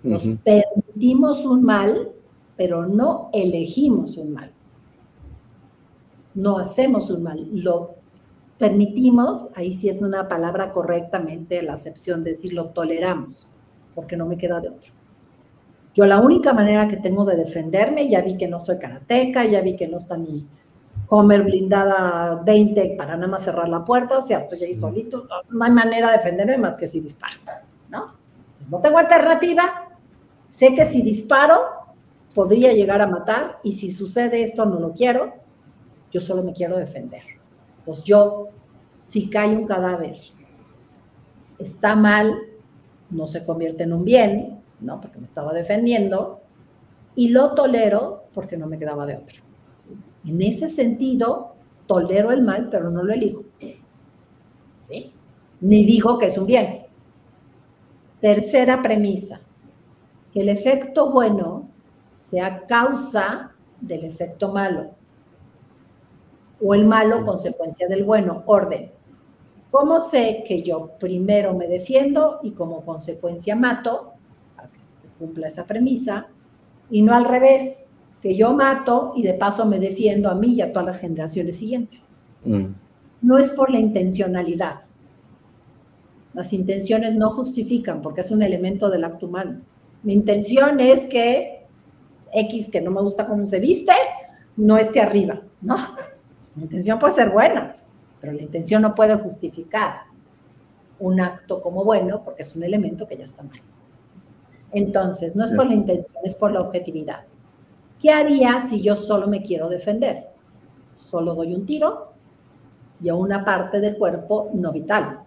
Nos permitimos un mal, pero no elegimos un mal. No hacemos un mal, lo permitimos, ahí sí es una palabra correctamente la acepción de decir lo toleramos, porque no me queda de otro. Yo la única manera que tengo de defenderme, ya vi que no soy karateca, ya vi que no está mi Homer blindada 20 para nada más cerrar la puerta, o sea, estoy ahí solito, no hay manera de defenderme más que si disparo, ¿no? Pues no tengo alternativa, sé que si disparo podría llegar a matar, y si sucede esto no lo quiero, yo solo me quiero defender. Pues yo, si cae un cadáver, está mal no se convierte en un bien, ¿no? Porque me estaba defendiendo, y lo tolero porque no me quedaba de otra. ¿Sí? En ese sentido, tolero el mal, pero no lo elijo. ¿Sí? Ni digo que es un bien. Tercera premisa, que el efecto bueno sea causa del efecto malo, o el malo consecuencia del bueno, orden. ¿Cómo sé que yo primero me defiendo y como consecuencia mato? Para que se cumpla esa premisa, y no al revés, que yo mato y de paso me defiendo a mí y a todas las generaciones siguientes. No es por la intencionalidad. Las intenciones no justifican porque es un elemento del acto humano. Mi intención es que X, que no me gusta cómo se viste, no esté arriba, ¿no? La intención puede ser buena, pero la intención no puede justificar un acto como bueno porque es un elemento que ya está mal. Entonces, no es por la intención, es por la objetividad. ¿Qué haría si yo solo me quiero defender? Solo doy un tiro y a una parte del cuerpo no vital,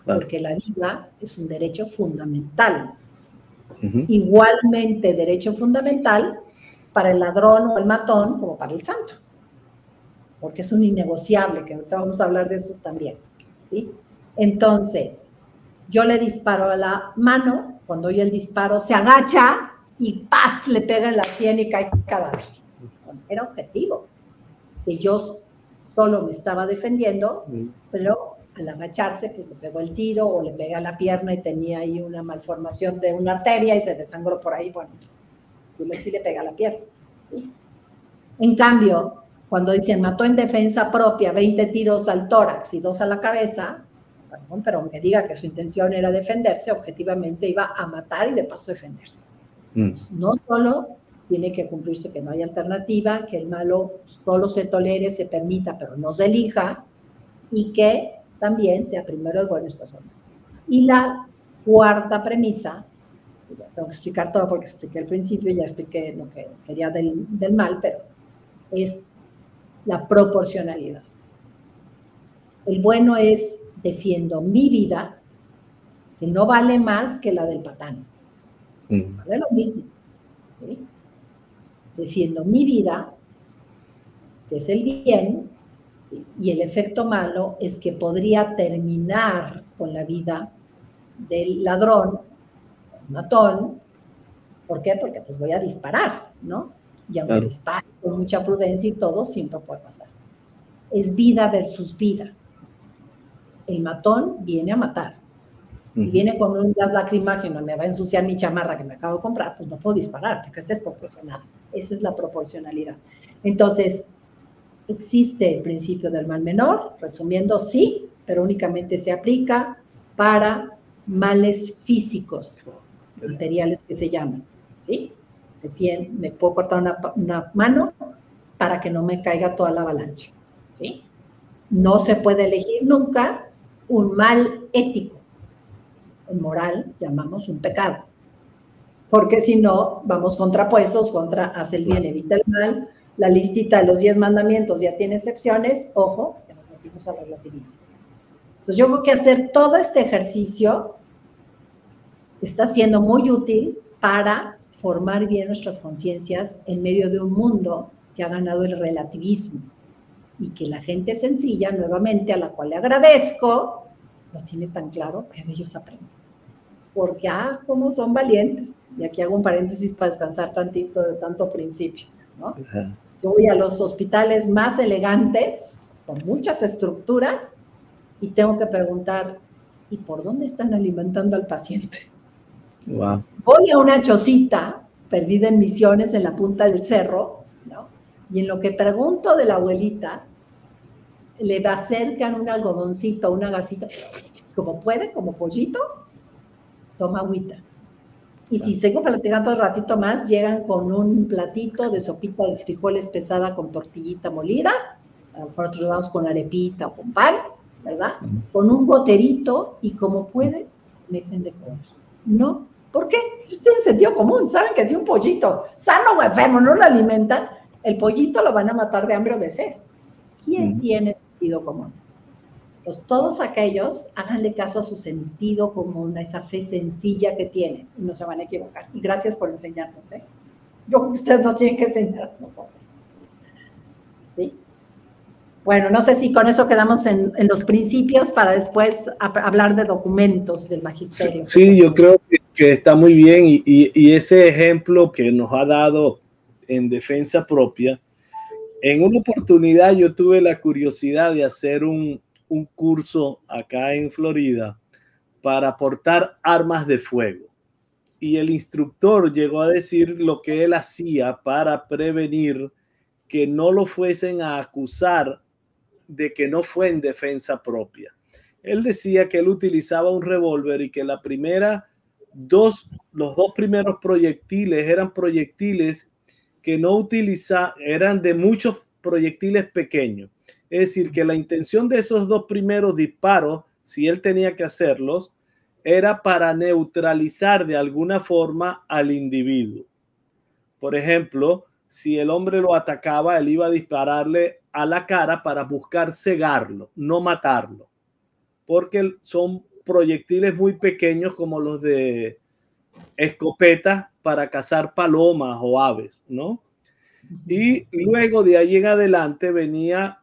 porque la vida es un derecho fundamental. Igualmente derecho fundamental para el ladrón o el matón como para el santo, porque es un innegociable, que ahorita vamos a hablar de esos también, ¿sí? Entonces, yo le disparo a la mano, cuando oye el disparo se agacha y ¡paz! Le pega en la sien y cae cadáver. Era objetivo, que yo solo me estaba defendiendo, pero al agacharse pues le pegó el tiro o le pega la pierna y tenía ahí una malformación de una arteria y se desangró por ahí, bueno, pues sí le pega la pierna, ¿sí? En cambio, cuando dicen mató en defensa propia 20 tiros al tórax y 2 a la cabeza, perdón, pero aunque diga que su intención era defenderse, objetivamente iba a matar y de paso defenderse. No solo tiene que cumplirse que no hay alternativa, que el malo solo se tolere, se permita, pero no se elija, y que también sea primero el bueno y después el malo. Y la cuarta premisa, tengo que explicar todo porque expliqué al principio y ya expliqué lo que quería del mal, pero es la proporcionalidad. El bueno es defiendo mi vida, que no vale más que la del patán. Vale lo mismo, ¿sí? Defiendo mi vida, que es el bien, ¿sí? Y el efecto malo es que podría terminar con la vida del ladrón, matón. ¿Por qué? Porque pues voy a disparar, ¿no? Y aunque dispare con mucha prudencia y todo, siempre puede pasar. Es vida versus vida. El matón viene a matar. Si viene con un gas lacrimógeno, me va a ensuciar mi chamarra que me acabo de comprar, pues no puedo disparar, porque es desproporcionado. Esa es la proporcionalidad. Entonces, existe el principio del mal menor, resumiendo, sí, pero únicamente se aplica para males físicos, materiales que se llaman, ¿sí? Me puedo cortar una mano para que no me caiga toda la avalancha, ¿sí? No se puede elegir nunca un mal ético. En moral llamamos un pecado, porque si no, vamos contrapuestos contra hace el bien, evita el mal. La listita de los 10 mandamientos ya tiene excepciones, ojo, que nos metimos al relativismo. Entonces yo creo que hacer todo este ejercicio está siendo muy útil para formar bien nuestras conciencias en medio de un mundo que ha ganado el relativismo y que la gente sencilla, nuevamente, a la cual le agradezco, lo tiene tan claro que de ellos aprendo. Porque, cómo son valientes. Y aquí hago un paréntesis para descansar tantito de tanto principio, ¿no? Yo voy a los hospitales más elegantes, con muchas estructuras, y tengo que preguntar, ¿y por dónde están alimentando al paciente?
Wow.
Voy a una chocita, perdida en Misiones, en la punta del cerro, ¿no? Y en lo que pregunto de la abuelita, le acercan un algodoncito, una gasita, como puede, como pollito, toma agüita. Y si sigo platicando un ratito más, llegan con un platito de sopita de frijoles pesada con tortillita molida, a lo mejor otros lados con arepita o con pan, ¿verdad? Con un goterito y como puede, meten de comer. ¿No? ¿Por qué? Ellos tienen sentido común, saben que si un pollito sano o enfermo no lo alimentan, el pollito lo van a matar de hambre o de sed. ¿Quién tiene sentido común? Pues todos aquellos, háganle caso a su sentido común, a esa fe sencilla que tienen, y no se van a equivocar. Y gracias por enseñarnos, ¿eh? Ustedes nos tienen que enseñar a nosotros. ¿Sí? Bueno, no sé si con eso quedamos en los principios para después hablar de documentos del magisterio.
Sí, yo creo que está muy bien y ese ejemplo que nos ha dado en defensa propia, en una oportunidad yo tuve la curiosidad de hacer un curso acá en Florida para portar armas de fuego. Y el instructor llegó a decir lo que él hacía para prevenir que no lo fuesen a acusar de que no fue en defensa propia. Él decía que él utilizaba un revólver y que los dos primeros proyectiles eran proyectiles que no utilizaban, eran de muchos proyectiles pequeños. Es decir, que la intención de esos dos primeros disparos, si él tenía que hacerlos, era para neutralizar de alguna forma al individuo. Por ejemplo, si el hombre lo atacaba, él iba a dispararle a la cara para buscar cegarlo, no matarlo, porque son proyectiles muy pequeños como los de escopetas para cazar palomas o aves, ¿no? Y luego de ahí en adelante venía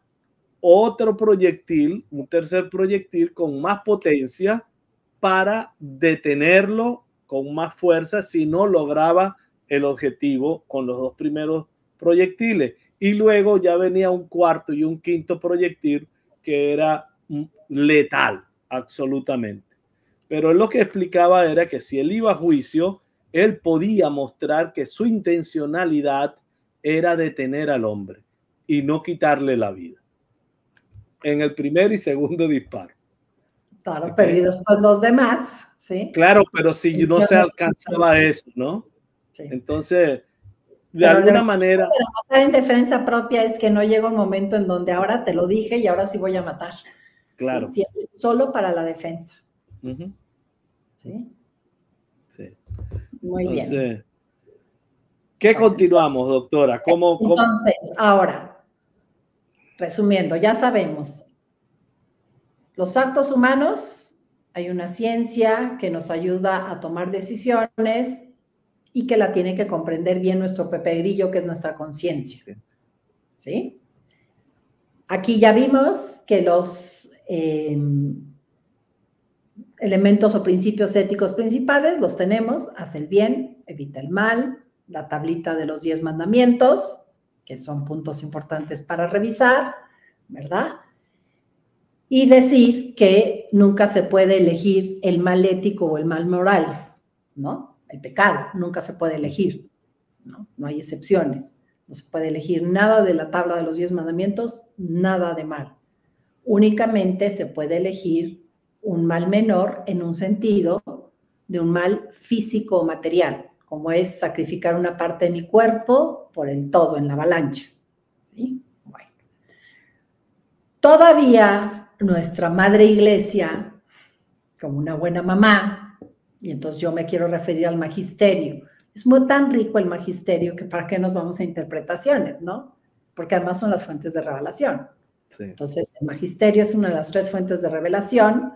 otro proyectil, un tercer proyectil con más potencia para detenerlo con más fuerza si no lograba el objetivo con los dos primeros proyectiles. Y luego ya venía un cuarto y un quinto proyectil que era letal, absolutamente. Pero lo que explicaba era que si él iba a juicio, él podía mostrar que su intencionalidad era detener al hombre y no quitarle la vida en el primer y segundo disparo.
Claro, pero y después los demás, ¿sí?
Claro, pero si no se alcanzaba eso, ¿no?
Sí.
Entonces, de alguna manera...
Pero matar en defensa propia es que no llega un momento en donde ahora te lo dije y ahora sí voy a matar.
Claro.
¿Sí? Solo para la defensa.
Uh-huh.
¿Sí?
Sí.
Muy bien.
¿Qué continuamos, doctora?
Entonces, ahora, resumiendo, ya sabemos, los actos humanos, hay una ciencia que nos ayuda a tomar decisiones y que la tiene que comprender bien nuestro Pepe Grillo, que es nuestra conciencia. ¿Sí? Aquí ya vimos que los elementos o principios éticos principales los tenemos: haz el bien, evita el mal, la tablita de los 10 mandamientos, que son puntos importantes para revisar, ¿verdad? Y decir que nunca se puede elegir el mal ético o el mal moral, ¿no? El pecado nunca se puede elegir, ¿no? No hay excepciones. No se puede elegir nada de la tabla de los 10 mandamientos, nada de mal. Únicamente se puede elegir un mal menor en un sentido de un mal físico o material, como es sacrificar una parte de mi cuerpo por el todo en la avalancha. ¿Sí? Bueno. Todavía nuestra madre iglesia, como una buena mamá, y entonces yo me quiero referir al magisterio, es muy tan rico el magisterio que para qué nos vamos a interpretaciones, ¿no? Porque además son las fuentes de revelación. Sí. Entonces, el magisterio es una de las 3 fuentes de revelación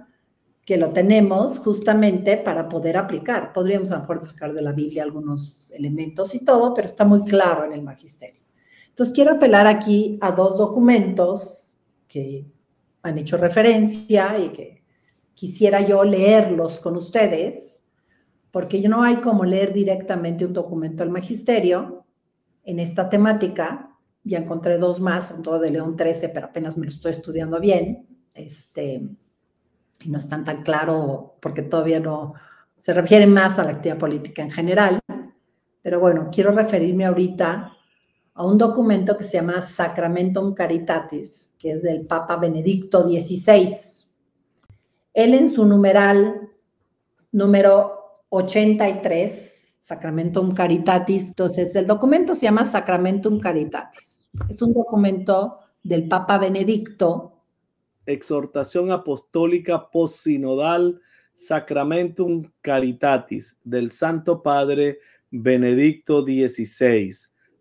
que lo tenemos justamente para poder aplicar. Podríamos a lo mejor sacar de la Biblia algunos elementos y todo, pero está muy claro en el magisterio. Entonces, quiero apelar aquí a 2 documentos que han hecho referencia y que quisiera yo leerlos con ustedes, porque no hay como leer directamente un documento del magisterio en esta temática. Ya encontré 2 más, son todo de León XIII, pero apenas me lo estoy estudiando bien. Y no están tan claro porque todavía no se refiere más a la actividad política en general. Pero bueno, quiero referirme ahorita a un documento que se llama Sacramentum Caritatis, que es del Papa Benedicto XVI. Él en su numeral número 83, Sacramentum Caritatis, entonces el documento se llama Sacramentum Caritatis. Es un documento del Papa Benedicto.
Exhortación apostólica postsinodal Sacramentum Caritatis del Santo Padre Benedicto XVI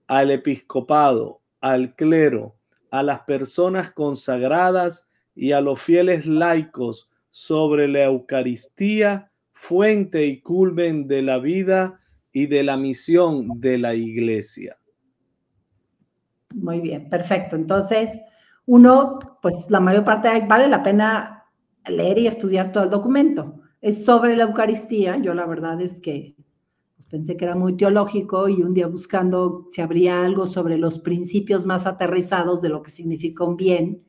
al episcopado, al clero, a las personas consagradas y a los fieles laicos sobre la Eucaristía, fuente y culmen de la vida y de la misión de la Iglesia.
Muy bien, perfecto. Entonces, uno, pues la mayor parte vale la pena leer y estudiar todo el documento. Es sobre la Eucaristía. Yo la verdad es que pues, pensé que era muy teológico y un día buscando si habría algo sobre los principios más aterrizados de lo que significa un bien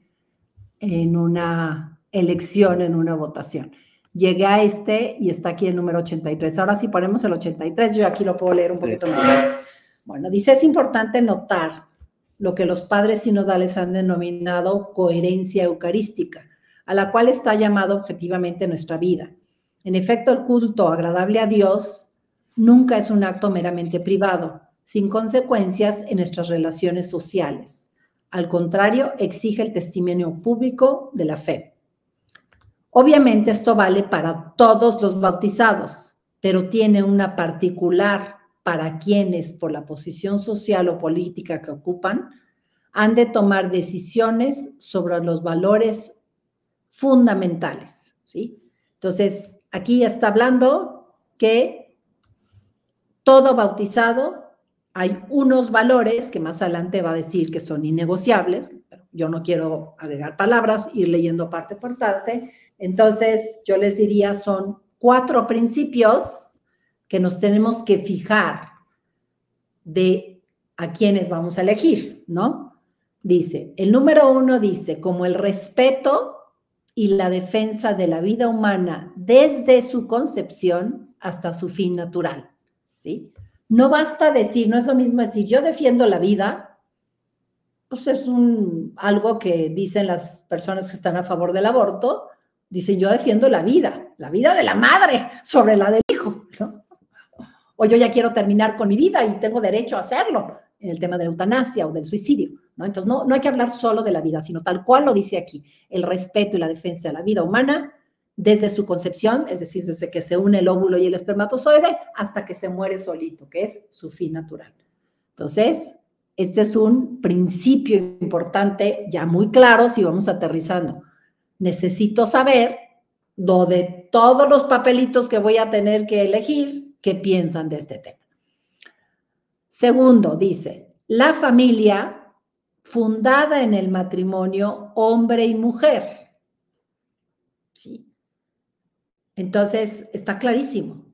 en una elección, en una votación. Llegué a este y está aquí el número 83. Ahora sí ponemos el 83, yo aquí lo puedo leer un poquito más. Bueno, dice, es importante notar lo que los padres sinodales han denominado coherencia eucarística, a la cual está llamado objetivamente nuestra vida. En efecto, el culto agradable a Dios nunca es un acto meramente privado, sin consecuencias en nuestras relaciones sociales. Al contrario, exige el testimonio público de la fe. Obviamente esto vale para todos los bautizados, pero tiene una particular para quienes, por la posición social o política que ocupan, han de tomar decisiones sobre los valores fundamentales, ¿sí? Entonces, aquí está hablando que todo bautizado hay unos valores que más adelante va a decir que son innegociables, pero yo no quiero agregar palabras, ir leyendo parte por parte. Entonces, yo les diría, son 4 principios que nos tenemos que fijar de a quiénes vamos a elegir, ¿no? Dice, el número 1 dice, como el respeto y la defensa de la vida humana desde su concepción hasta su fin natural, ¿sí? No basta decir, no es lo mismo decir, yo defiendo la vida, pues es algo que dicen las personas que están a favor del aborto, dicen, yo defiendo la vida de la madre sobre la del hijo, ¿no? O yo ya quiero terminar con mi vida y tengo derecho a hacerlo, en el tema de la eutanasia o del suicidio, ¿no? Entonces, no hay que hablar solo de la vida, sino tal cual lo dice aquí, el respeto y la defensa de la vida humana desde su concepción, es decir, desde que se une el óvulo y el espermatozoide hasta que se muere solito, que es su fin natural. Entonces, este es un principio importante, ya muy claro, si vamos aterrizando. Necesito saber, de todos los papelitos que voy a tener que elegir, qué piensan de este tema. Segundo, dice, la familia fundada en el matrimonio hombre y mujer. ¿Sí? Entonces, está clarísimo.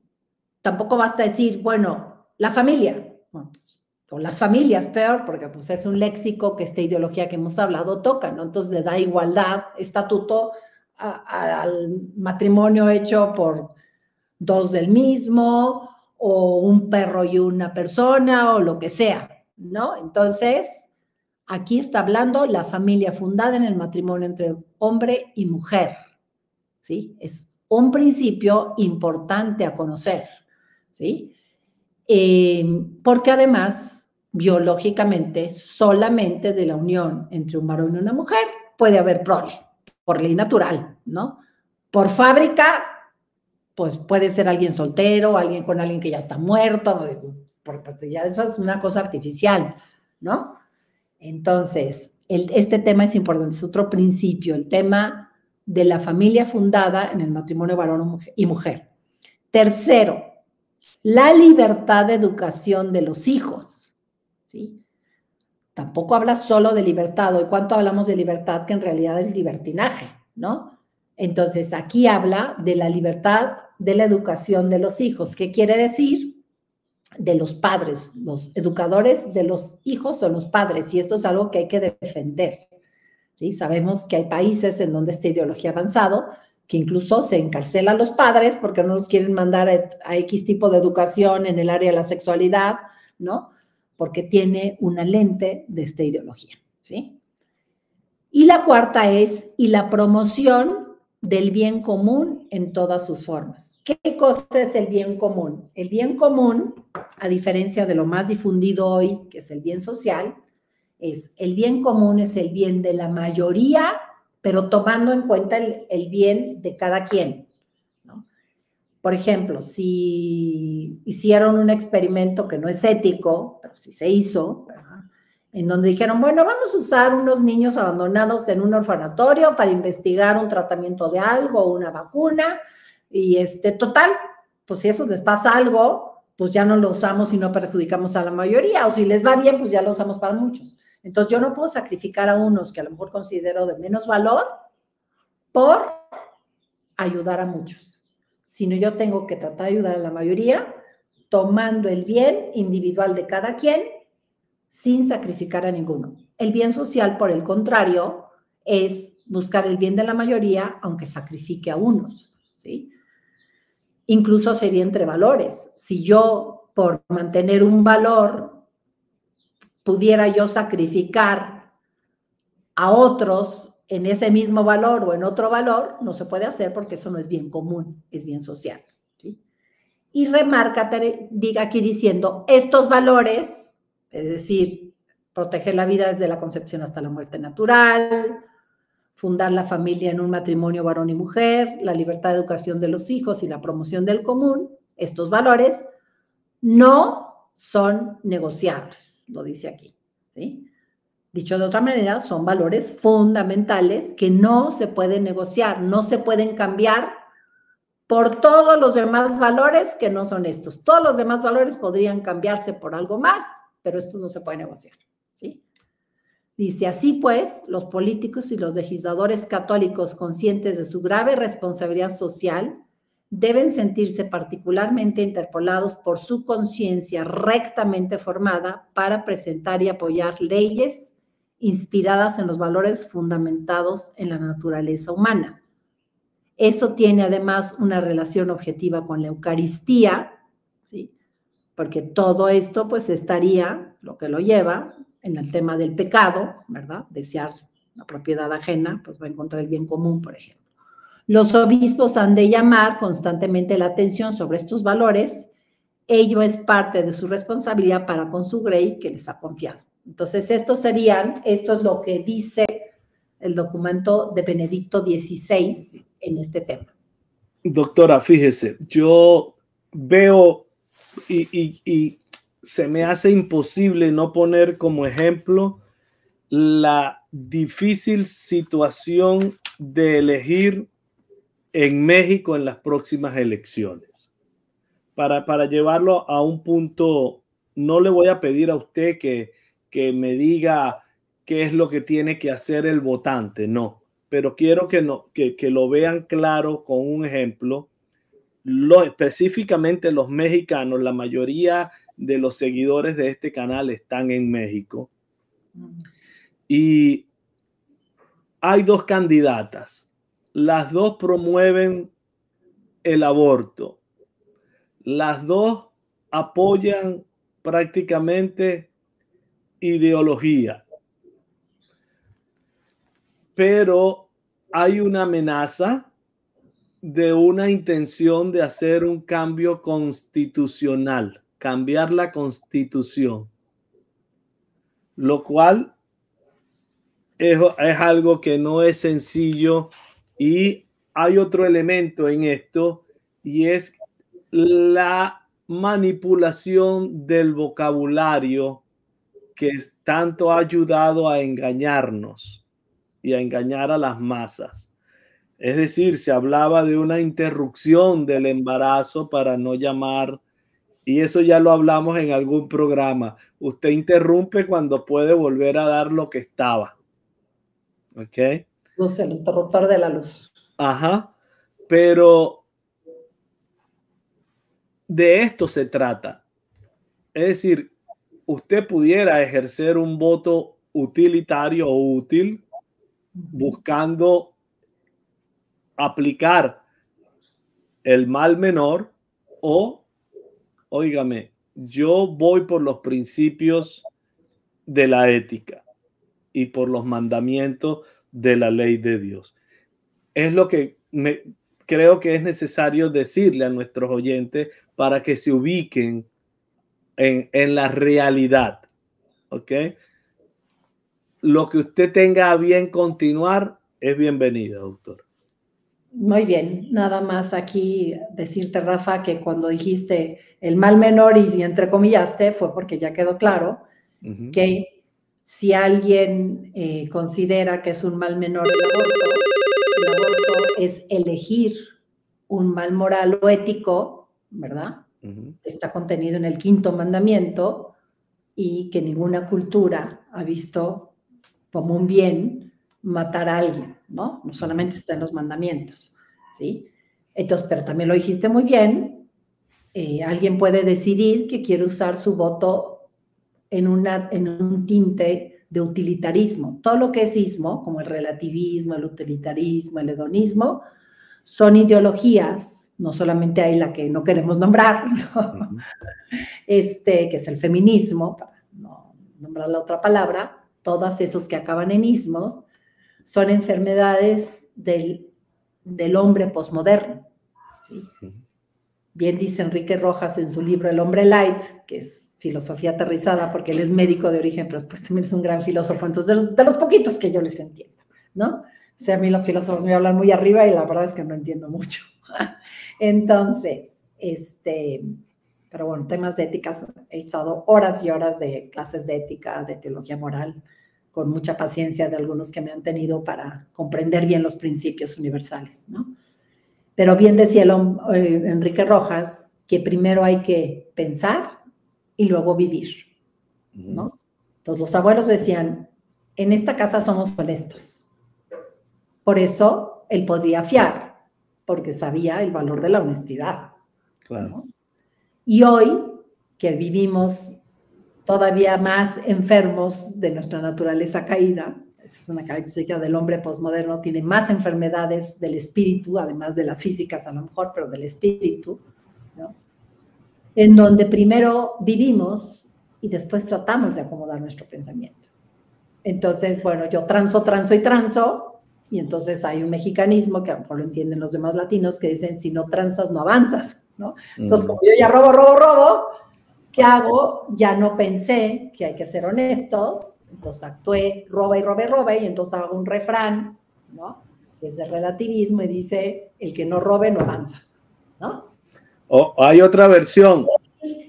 Tampoco basta decir, bueno, la familia, bueno, pues, o las familias, peor, porque pues, es un léxico que esta ideología que hemos hablado toca, ¿no? Entonces, le da igualdad, estatuto al matrimonio hecho por 2 del mismo, o un perro y una persona, o lo que sea, ¿no? Entonces, aquí está hablando la familia fundada en el matrimonio entre hombre y mujer, ¿sí? Es un principio importante a conocer, ¿sí? Porque además, biológicamente, solamente de la unión entre un varón y una mujer puede haber prole, por ley natural, ¿no? Por fábrica, pues puede ser alguien soltero, alguien con alguien que ya está muerto, porque pues ya eso es una cosa artificial, ¿no? Entonces, este tema es importante, es otro principio, el tema de la familia fundada en el matrimonio varón y mujer. Tercero, la libertad de educación de los hijos, ¿sí? Tampoco habla solo de libertad, hoy cuánto hablamos de libertad que en realidad es libertinaje, ¿no? Entonces, aquí habla de la libertad de la educación de los hijos. ¿Qué quiere decir? De los padres, los educadores de los hijos son los padres, y esto es algo que hay que defender, ¿sí? Sabemos que hay países en donde esta ideología ha avanzado, que incluso se encarcela a los padres porque no los quieren mandar a X tipo de educación en el área de la sexualidad, ¿no? Porque tiene una lente de esta ideología, ¿sí? Y la cuarta es, y la promoción del bien común en todas sus formas. ¿Qué cosa es el bien común? El bien común, a diferencia de lo más difundido hoy, que es el bien social, el bien común es el bien de la mayoría, pero tomando en cuenta el bien de cada quien, ¿no? Por ejemplo, si hicieron un experimento que no es ético, pero sí se hizo, ¿verdad? en donde dijeron, bueno, vamos a usar unos niños abandonados en un orfanatorio para investigar un tratamiento de algo, una vacuna, y total, pues si eso les pasa algo, pues ya no lo usamos y no perjudicamos a la mayoría, o si les va bien, pues ya lo usamos para muchos. Entonces yo no puedo sacrificar a unos que a lo mejor considero de menos valor por ayudar a muchos, sino yo tengo que tratar de ayudar a la mayoría tomando el bien individual de cada quien sin sacrificar a ninguno. El bien social, por el contrario, es buscar el bien de la mayoría, aunque sacrifique a unos, ¿sí? Incluso sería entre valores. Si yo, por mantener un valor, pudiera yo sacrificar a otros en ese mismo valor o en otro valor, no se puede hacer porque eso no es bien común, es bien social, ¿sí? Y remarca, diga aquí diciendo, estos valores, es decir, proteger la vida desde la concepción hasta la muerte natural, fundar la familia en un matrimonio varón y mujer, la libertad de educación de los hijos y la promoción del común, estos valores no son negociables, lo dice aquí, ¿sí? Dicho de otra manera, son valores fundamentales que no se pueden negociar, no se pueden cambiar por todos los demás valores que no son estos. Todos los demás valores podrían cambiarse por algo más, pero estos no se pueden negociar, ¿sí? Dice, así pues, los políticos y los legisladores católicos conscientes de su grave responsabilidad social deben sentirse particularmente interpelados por su conciencia rectamente formada para presentar y apoyar leyes inspiradas en los valores fundamentados en la naturaleza humana. Eso tiene además una relación objetiva con la Eucaristía, ¿sí? Porque todo esto pues estaría, lo que lo lleva, en el tema del pecado, ¿verdad? Desear la propiedad ajena, pues va a encontrar el bien común, por ejemplo. Los obispos han de llamar constantemente la atención sobre estos valores. Ello es parte de su responsabilidad para con su grey que les ha confiado. Entonces, esto es lo que dice el documento de Benedicto XVI en este tema.
Doctora, fíjese, yo veo y se me hace imposible no poner como ejemplo la difícil situación de elegir en México en las próximas elecciones. Para llevarlo a un punto, no le voy a pedir a usted que me diga qué es lo que tiene que hacer el votante, no, pero quiero que lo vean claro con un ejemplo. Específicamente los mexicanos, la mayoría de los seguidores de este canal están en México y hay dos candidatas, las dos promueven el aborto, las dos apoyan prácticamente ideología, pero hay una amenaza de una intención de hacer un cambio constitucional, cambiar la constitución, lo cual es algo que no es sencillo, y hay otro elemento en esto y es la manipulación del vocabulario que tanto ha ayudado a engañarnos y a engañar a las masas. Es decir, se hablaba de una interrupción del embarazo para no llamar, y eso ya lo hablamos en algún programa. Usted interrumpe cuando puede volver a dar lo que estaba. ¿Ok?
Luz, el interruptor de la luz.
Ajá. Pero de esto se trata. Es decir, usted pudiera ejercer un voto utilitario o útil buscando aplicar el mal menor, o, óigame, yo voy por los principios de la ética y por los mandamientos de la ley de Dios. Es lo que creo que es necesario decirle a nuestros oyentes para que se ubiquen en la realidad. ¿Ok? Lo que usted tenga a bien continuar es bienvenido, doctor.
Muy bien, nada más aquí decirte, Rafa, que cuando dijiste el mal menor y entre comillaste, fue porque ya quedó claro que Si alguien considera que es un mal menor el aborto es elegir un mal moral o ético, ¿verdad? Está contenido en el 5º mandamiento y que ninguna cultura ha visto como un bien matar a alguien, ¿no? No solamente está en los mandamientos, ¿sí? Entonces, pero también lo dijiste muy bien, alguien puede decidir que quiere usar su voto en un tinte de utilitarismo. Todo lo que es ismo, como el relativismo, el utilitarismo, el hedonismo, son ideologías, no solamente hay la que no queremos nombrar, ¿no? Que es el feminismo, para no nombrar la otra palabra, todas esos que acaban en ismos, son enfermedades del hombre posmoderno, ¿sí? Bien dice Enrique Rojas en su libro El hombre light, que es filosofía aterrizada, porque él es médico de origen, pero pues también es un gran filósofo, entonces de los poquitos que yo les entiendo, ¿no? O sea, a mí los filósofos me hablan muy arriba y la verdad es que no entiendo mucho. Entonces, pero bueno, temas de ética, he echado horas y horas de clases de ética, de teología moral, con mucha paciencia de algunos que me han tenido para comprender bien los principios universales, ¿no? Pero bien decía Enrique Rojas que primero hay que pensar y luego vivir, ¿no? Entonces los abuelos decían, en esta casa somos honestos. Por eso él podría fiar, porque sabía el valor de la honestidad. Claro. ¿No? Y hoy, que vivimos todavía más enfermos de nuestra naturaleza caída, es una característica del hombre posmoderno, tiene más enfermedades del espíritu, además de las físicas a lo mejor, pero del espíritu, ¿no? En donde primero vivimos y después tratamos de acomodar nuestro pensamiento. Entonces, bueno, yo transo, y entonces hay un mexicanismo que a lo mejor lo entienden los demás latinos que dicen, si no transas, no avanzas, ¿no? Entonces, como yo ya robo, ¿qué hago? Ya no pensé que hay que ser honestos, entonces actué, roba, y entonces hago un refrán, ¿no? Que es de relativismo y dice, el que no robe no avanza, ¿no?
O hay otra versión.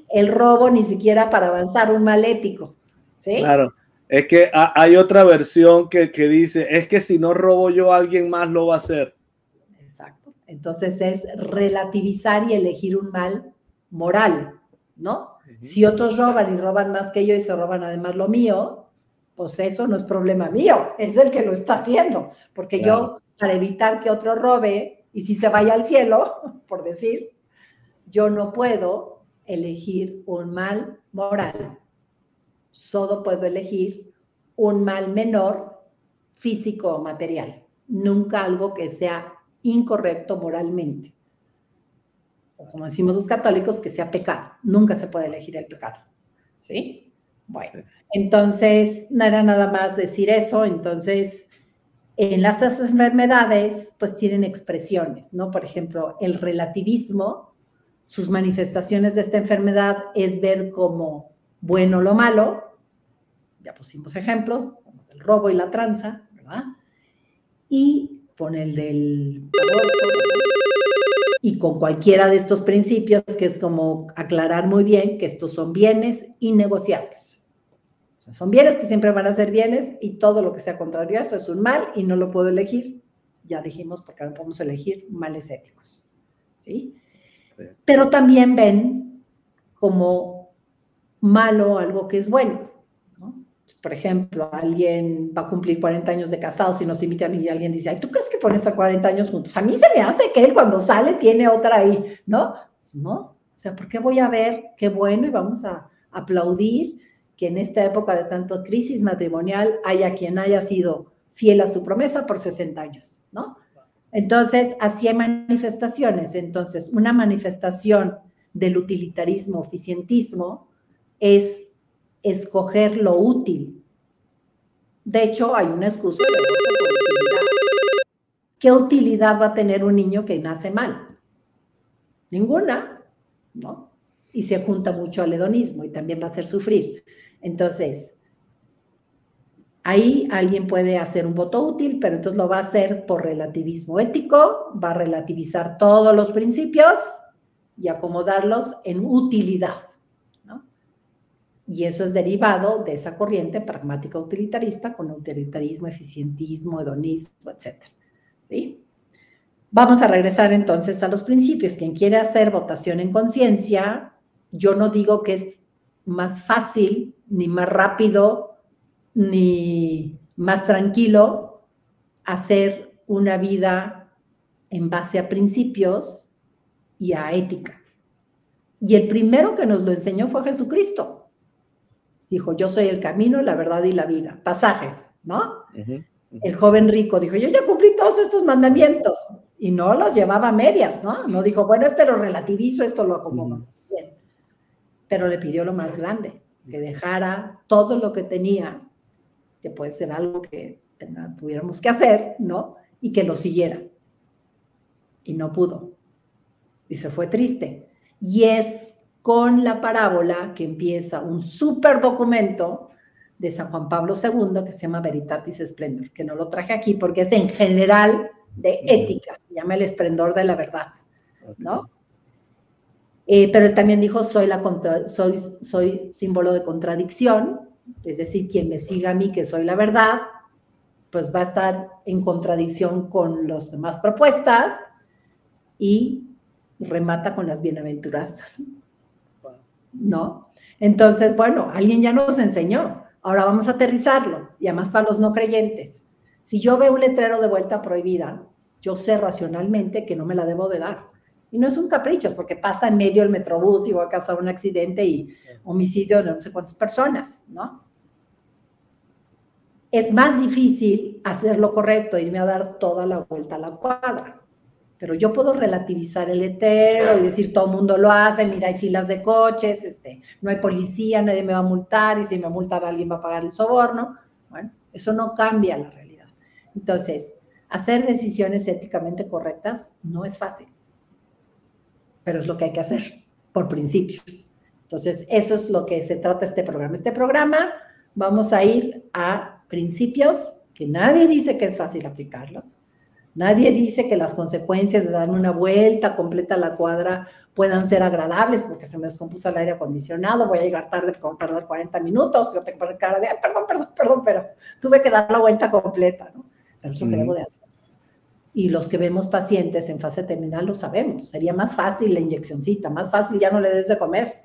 El robo ni siquiera para avanzar, un mal ético, ¿sí?
Claro. Es que hay otra versión que dice, es que si no robo yo, alguien más lo va a hacer.
Exacto. Entonces es relativizar y elegir un mal moral, ¿no? Si otros roban y roban más que yo y se roban además lo mío, pues eso no es problema mío, es el que lo está haciendo. Porque claro, yo, para evitar que otro robe y si se vaya al cielo, por decir, yo no puedo elegir un mal moral. Solo puedo elegir un mal menor físico o material, nunca algo que sea incorrecto moralmente. O como decimos los católicos, que sea pecado. Nunca se puede elegir el pecado, ¿sí? Bueno, sí. Entonces, no era nada más decir eso. Entonces, en las enfermedades, pues tienen expresiones, ¿no? Por ejemplo, el relativismo, sus manifestaciones de esta enfermedad es ver como bueno lo malo, ya pusimos ejemplos, como el robo y la tranza, ¿verdad? Y con el del aborto, y con cualquiera de estos principios, que es como aclarar muy bien que estos son bienes innegociables. O sea, son bienes que siempre van a ser bienes y todo lo que sea contrario a eso es un mal y no lo puedo elegir. Ya dijimos, porque no podemos elegir males éticos, ¿sí? Sí. Pero también ven como malo algo que es bueno, ¿no? Por ejemplo, alguien va a cumplir 40 años de casados y nos invitan y alguien dice, ay, ¿tú crees que pueden estar 40 años juntos? A mí se me hace que él cuando sale tiene otra ahí, ¿no? Pues no, o sea, ¿por qué voy a ver qué bueno y vamos a aplaudir que en esta época de tanta crisis matrimonial haya quien haya sido fiel a su promesa por 60 años, ¿no? Entonces, así hay manifestaciones. Entonces, una manifestación del utilitarismo, eficientismo, es escoger lo útil. De hecho, hay una excusa de utilidad. ¿Qué utilidad va a tener un niño que nace mal? Ninguna, ¿no? Y se junta mucho al hedonismo y también va a hacer sufrir. Entonces, ahí alguien puede hacer un voto útil, pero entonces lo va a hacer por relativismo ético, va a relativizar todos los principios y acomodarlos en utilidad. Y eso es derivado de esa corriente pragmática utilitarista con utilitarismo, eficientismo, hedonismo, etc. ¿Sí? Vamos a regresar entonces a los principios. Quien quiere hacer votación en conciencia, yo no digo que es más fácil, ni más rápido, ni más tranquilo hacer una vida en base a principios y a ética. Y el primero que nos lo enseñó fue Jesucristo. Dijo, yo soy el camino, la verdad y la vida. Pasajes, ¿no? El joven rico dijo, yo ya cumplí todos estos mandamientos. Y no los llevaba a medias, ¿no? No dijo, bueno, lo relativizo, esto lo acomodo. Bien. Pero le pidió lo más grande, que dejara todo lo que tenía, que puede ser algo que tuviéramos que hacer, ¿no? Y que lo siguiera. Y no pudo. Y se fue triste. Y es con la parábola que empieza un súper documento de San Juan Pablo II que se llama Veritatis Splendor, que no lo traje aquí porque es en general de ética, se llama el esplendor de la verdad, ¿no? Pero él también dijo, soy símbolo de contradicción, es decir, quien me siga a mí que soy la verdad, pues va a estar en contradicción con las demás propuestas y remata con las bienaventuranzas, ¿no? Entonces, bueno, alguien ya nos enseñó, ahora vamos a aterrizarlo, y además para los no creyentes. Si yo veo un letrero de vuelta prohibida, yo sé racionalmente que no me la debo de dar. Y no es un capricho, es porque pasa en medio el metrobús y va a causar un accidente y homicidio de no sé cuántas personas, ¿no? Es más difícil hacer lo correcto, irme a dar toda la vuelta a la cuadra. Pero yo puedo relativizar el letrero y decir, todo el mundo lo hace, mira, hay filas de coches, no hay policía, nadie me va a multar, y si me multan alguien va a pagar el soborno. Bueno, eso no cambia la realidad. Entonces, hacer decisiones éticamente correctas no es fácil, pero es lo que hay que hacer, por principios. Entonces, eso es lo que se trata este programa. Este programa vamos a ir a principios que nadie dice que es fácil aplicarlos. Nadie dice que las consecuencias de darme una vuelta completa a la cuadra puedan ser agradables porque se me descompuso el aire acondicionado, voy a llegar tarde porque voy a tardar 40 minutos, yo tengo que poner cara de, perdón, pero tuve que dar la vuelta completa, ¿no? Pero es lo que debo de hacer. Y los que vemos pacientes en fase terminal lo sabemos. Sería más fácil la inyeccioncita, más fácil ya no le des de comer.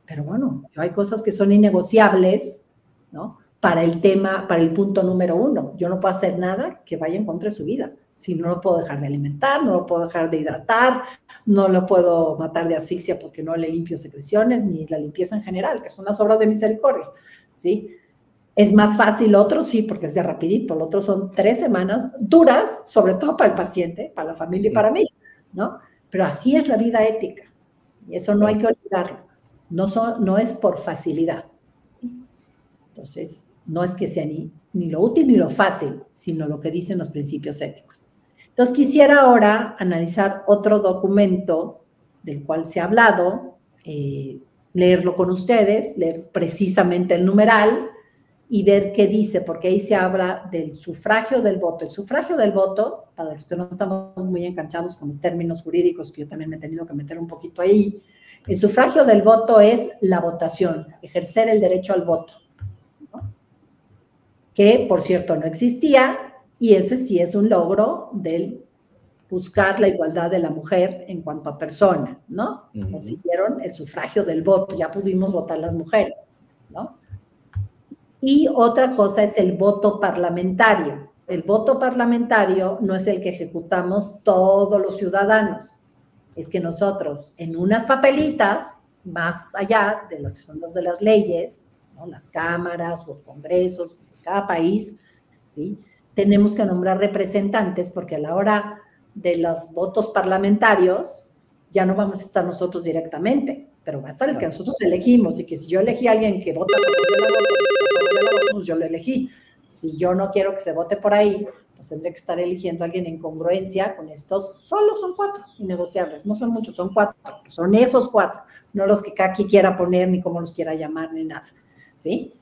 Pero bueno, hay cosas que son innegociables, ¿no? Para el tema, para el punto número 1. Yo no puedo hacer nada que vaya en contra de su vida. Si no lo puedo dejar de alimentar, no lo puedo dejar de hidratar, no lo puedo matar de asfixia porque no le limpio secreciones, ni la limpieza en general, que son las obras de misericordia, ¿sí? ¿Es más fácil otro? Sí, porque es de rapidito. Lo otro son 3 semanas duras, sobre todo para el paciente, para la familia y para mí, ¿no? Pero así es la vida ética. Y eso no hay que olvidarlo. No es por facilidad. Entonces, no es que sea ni lo útil ni lo fácil, sino lo que dicen los principios éticos. Entonces, quisiera ahora analizar otro documento del cual se ha hablado, leerlo con ustedes, leer precisamente el numeral y ver qué dice, porque ahí se habla del sufragio del voto. El sufragio del voto, para los que no estamos muy enganchados con los términos jurídicos, que yo también me he tenido que meter un poquito ahí, el sufragio del voto es la votación, ejercer el derecho al voto, ¿no? Que, por cierto, no existía, y ese sí es un logro del buscar la igualdad de la mujer en cuanto a persona, ¿no? Consiguieron el sufragio del voto, ya pudimos votar las mujeres, ¿no? Y otra cosa es el voto parlamentario. El voto parlamentario no es el que ejecutamos todos los ciudadanos, es que nosotros en unas papelitas, más allá de los que son los de las leyes, ¿no? Las cámaras, los congresos de cada país, ¿sí? Tenemos que nombrar representantes porque a la hora de los votos parlamentarios ya no vamos a estar nosotros directamente, pero va a estar el que nosotros elegimos, y que si yo elegí a alguien que vota por yo lo elegí. Si yo no quiero que se vote por ahí, pues tendré que estar eligiendo a alguien en congruencia con estos. Solo son 4 innegociables, no son muchos, son 4, son esos 4, no los que cada quien quiera poner, ni cómo los quiera llamar, ni nada, ¿sí?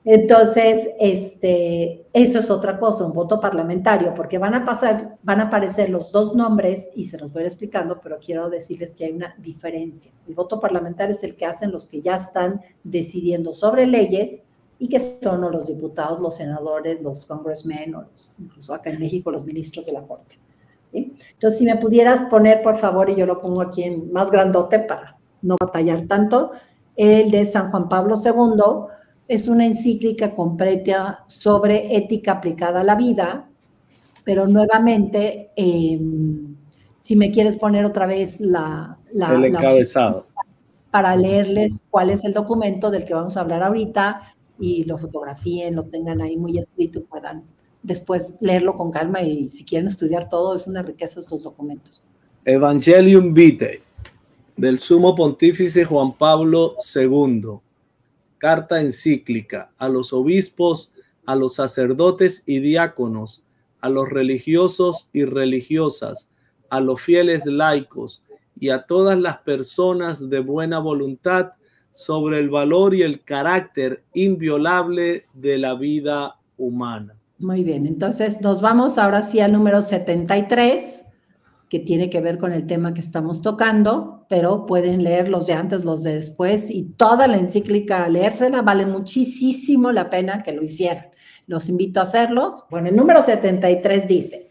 Entonces, eso es otra cosa, un voto parlamentario, porque van a aparecer los dos nombres y se los voy a ir explicando, pero quiero decirles que hay una diferencia. El voto parlamentario es el que hacen los que ya están decidiendo sobre leyes y que son o los diputados, los senadores, los congressmen o incluso acá en México los ministros de la Corte. ¿Sí? Entonces, si me pudieras poner, por favor, y yo lo pongo aquí en más grandote para no batallar tanto, el de San Juan Pablo II. Es una encíclica completa sobre ética aplicada a la vida, pero nuevamente, si me quieres poner otra vez
el encabezado
para leerles cuál es el documento del que vamos a hablar ahorita y lo fotografíen, lo tengan ahí muy escrito y puedan después leerlo con calma y si quieren estudiar todo, es una riqueza estos documentos.
Evangelium Vitae, del Sumo Pontífice Juan Pablo II. Carta encíclica a los obispos, a los sacerdotes y diáconos, a los religiosos y religiosas, a los fieles laicos y a todas las personas de buena voluntad sobre el valor y el carácter inviolable de la vida humana.
Muy bien, entonces nos vamos ahora sí al número 73, que tiene que ver con el tema que estamos tocando, pero pueden leer los de antes, los de después, y toda la encíclica, leérsela, vale muchísimo la pena que lo hicieran. Los invito a hacerlos. Bueno, el número 73 dice,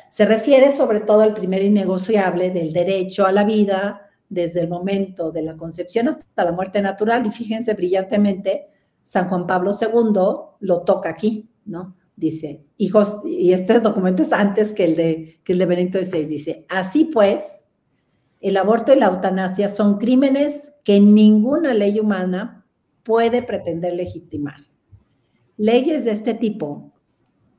se refiere sobre todo al primer innegociable del derecho a la vida desde el momento de la concepción hasta la muerte natural, y fíjense brillantemente, San Juan Pablo II lo toca aquí, ¿no? Dice, hijos, y este documento es antes que el de Benedicto XVI, dice, así pues, el aborto y la eutanasia son crímenes que ninguna ley humana puede pretender legitimar. Leyes de este tipo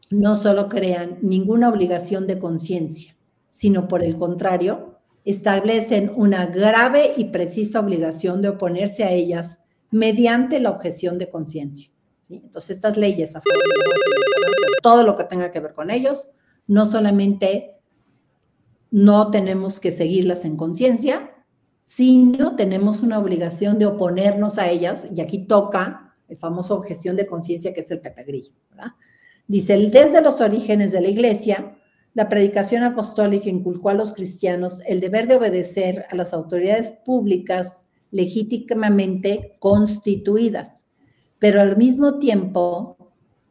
no solo crean ninguna obligación de conciencia, sino por el contrario, establecen una grave y precisa obligación de oponerse a ellas mediante la objeción de conciencia. ¿Sí? Entonces, estas leyes a favor de todo lo que tenga que ver con ellos, no solamente no tenemos que seguirlas en conciencia, sino tenemos una obligación de oponernos a ellas, y aquí toca el famoso objeción de conciencia que es el Pepe Grillo, ¿verdad? Dice, desde los orígenes de la Iglesia, la predicación apostólica inculcó a los cristianos el deber de obedecer a las autoridades públicas legítimamente constituidas, pero al mismo tiempo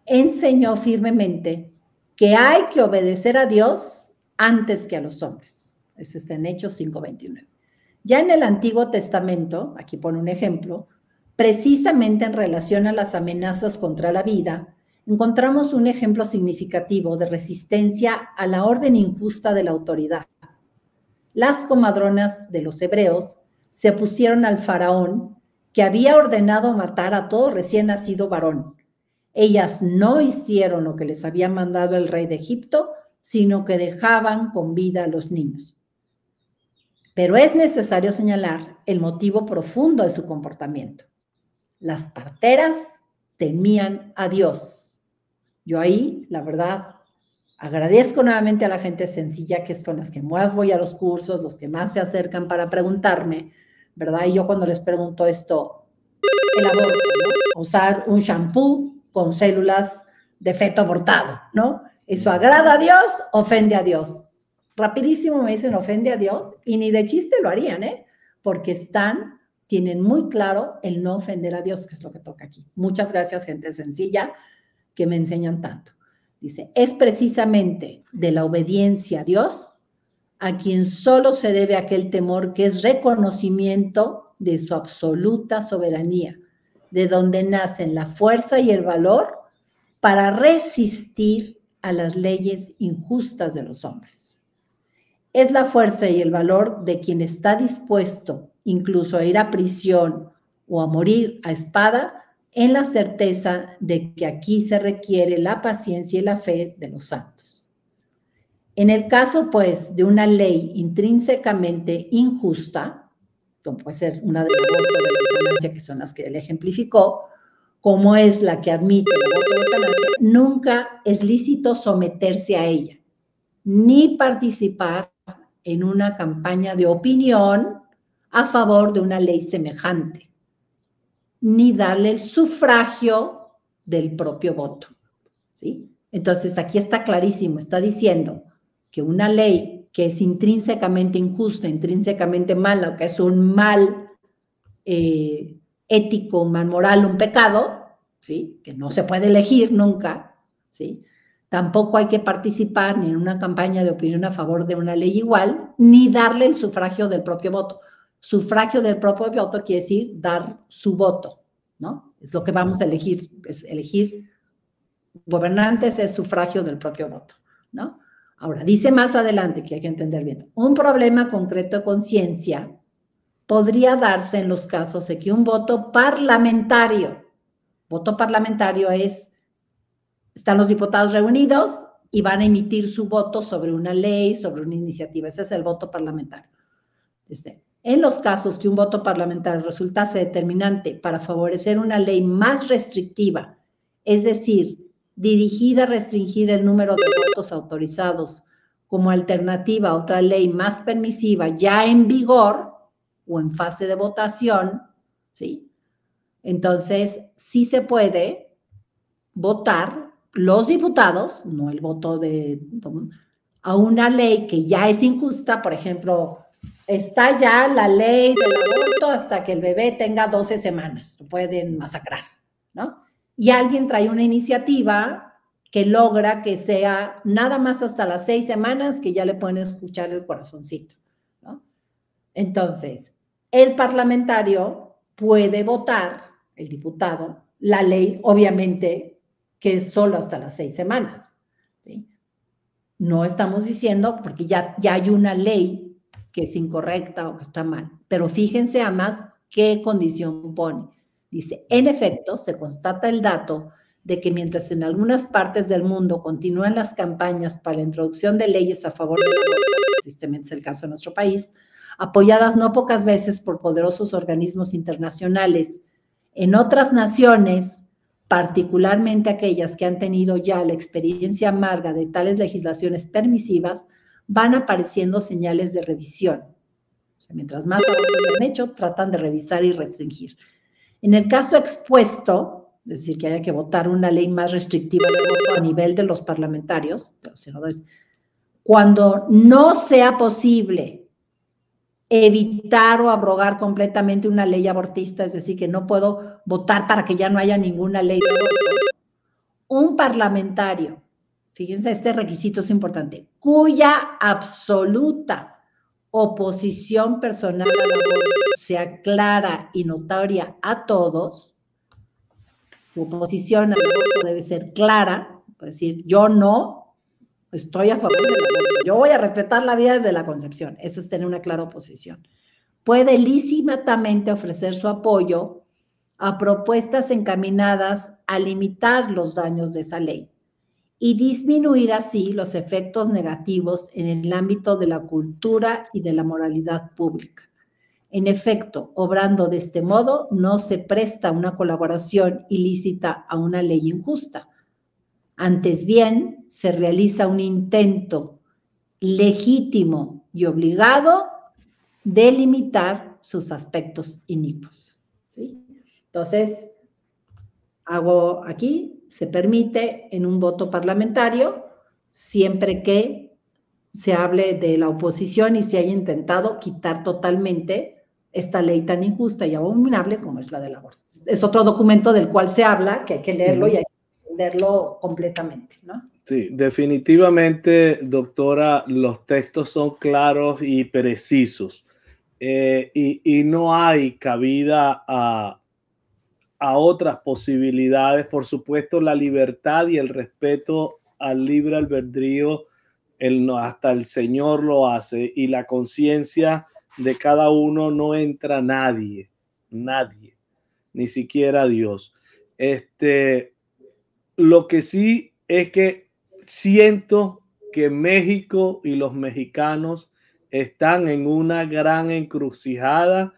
enseñó firmemente que hay que obedecer a Dios antes que a los hombres. Eso está en Hechos 5:29. Ya en el Antiguo Testamento, aquí pone un ejemplo, precisamente en relación a las amenazas contra la vida, encontramos un ejemplo significativo de resistencia a la orden injusta de la autoridad. Las comadronas de los hebreos se opusieron al faraón que había ordenado matar a todo recién nacido varón. Ellas no hicieron lo que les había mandado el rey de Egipto, sino que dejaban con vida a los niños. Pero es necesario señalar el motivo profundo de su comportamiento. Las parteras temían a Dios. Yo ahí, la verdad, agradezco nuevamente a la gente sencilla que es con las que más voy a los cursos, los que más se acercan para preguntarme, ¿verdad? Y yo cuando les pregunto esto, el aborto, ¿no? Usar un shampoo con células de feto abortado, ¿no? ¿Eso agrada a Dios? ¿Ofende a Dios? Rapidísimo me dicen ofende a Dios y ni de chiste lo harían, ¿eh? Porque tienen muy claro el no ofender a Dios, que es lo que toca aquí. Muchas gracias, gente sencilla, que me enseñan tanto. Dice, es precisamente de la obediencia a Dios a quien solo se debe aquel temor que es reconocimiento de su absoluta soberanía, de donde nacen la fuerza y el valor para resistir a las leyes injustas de los hombres. Es la fuerza y el valor de quien está dispuesto incluso a ir a prisión o a morir a espada en la certeza de que aquí se requiere la paciencia y la fe de los santos. En el caso, pues, de una ley intrínsecamente injusta, como puede ser una de la eutanasia, que son las que él ejemplificó, como es la que admite el aborto de eutanasia, nunca es lícito someterse a ella, ni participar en una campaña de opinión a favor de una ley semejante, ni darle el sufragio del propio voto, ¿sí? Entonces, aquí está clarísimo, está diciendo que una ley que es intrínsecamente injusta, intrínsecamente mala, o que es un mal ético, un mal moral, un pecado, ¿sí? Que no se puede elegir nunca, ¿sí? Tampoco hay que participar ni en una campaña de opinión a favor de una ley igual, ni darle el sufragio del propio voto. Sufragio del propio voto quiere decir dar su voto, ¿no? Es lo que vamos a elegir, es elegir gobernantes, es sufragio del propio voto, ¿no? Ahora, dice más adelante, que hay que entender bien, un problema concreto de conciencia podría darse en los casos de que un voto parlamentario es, están los diputados reunidos y van a emitir su voto sobre una ley, sobre una iniciativa. Ese es el voto parlamentario. En los casos que un voto parlamentario resultase determinante para favorecer una ley más restrictiva, es decir, dirigida a restringir el número de votos autorizados como alternativa a otra ley más permisiva ya en vigor o en fase de votación, ¿sí? Entonces, sí se puede votar los diputados, no el voto a una ley que ya es injusta. Por ejemplo, está ya la ley del aborto hasta que el bebé tenga 12 semanas, lo pueden masacrar, ¿no? Y alguien trae una iniciativa que logra que sea nada más hasta las 6 semanas que ya le pueden escuchar el corazoncito, ¿no? Entonces, el parlamentario puede votar, el diputado, la ley, obviamente, que es solo hasta las 6 semanas, ¿sí? No estamos diciendo, porque ya hay una ley que es incorrecta o que está mal, pero fíjense además qué condición pone. Dice, en efecto, se constata el dato de que mientras en algunas partes del mundo continúan las campañas para la introducción de leyes a favor del aborto, tristemente es el caso de nuestro país, apoyadas no pocas veces por poderosos organismos internacionales, en otras naciones, particularmente aquellas que han tenido ya la experiencia amarga de tales legislaciones permisivas, van apareciendo señales de revisión. O sea, mientras más abortos han hecho, tratan de revisar y restringir. En el caso expuesto, es decir, que haya que votar una ley más restrictiva de voto a nivel de los parlamentarios, de los senadores, cuando no sea posible evitar o abrogar completamente una ley abortista, es decir, que no puedo votar para que ya no haya ninguna ley de aborto, un parlamentario, fíjense, este requisito es importante, cuya absoluta oposición personal al aborto sea clara y notoria a todos, su oposición al aborto debe ser clara, es decir, yo no estoy a favor del aborto, yo voy a respetar la vida desde la concepción, eso es tener una clara oposición. Puede lícitamente ofrecer su apoyo a propuestas encaminadas a limitar los daños de esa ley y disminuir así los efectos negativos en el ámbito de la cultura y de la moralidad pública. En efecto, obrando de este modo, no se presta una colaboración ilícita a una ley injusta. Antes bien, se realiza un intento legítimo y obligado de limitar sus aspectos inicuos, ¿sí? Entonces, hago aquí, se permite en un voto parlamentario, siempre que se hable de la oposición y se haya intentado quitar totalmente esta ley tan injusta y abominable como es la del aborto. Es otro documento del cual se habla, que hay que leerlo y hay que entenderlo completamente, ¿no?
Sí, definitivamente, doctora, los textos son claros y precisos. Y no hay cabida a otras posibilidades. Por supuesto, la libertad y el respeto al libre albedrío, hasta el Señor lo hace, y la conciencia de cada uno no entra nadie, ni siquiera Dios. Lo que sí es que siento que México y los mexicanos están en una gran encrucijada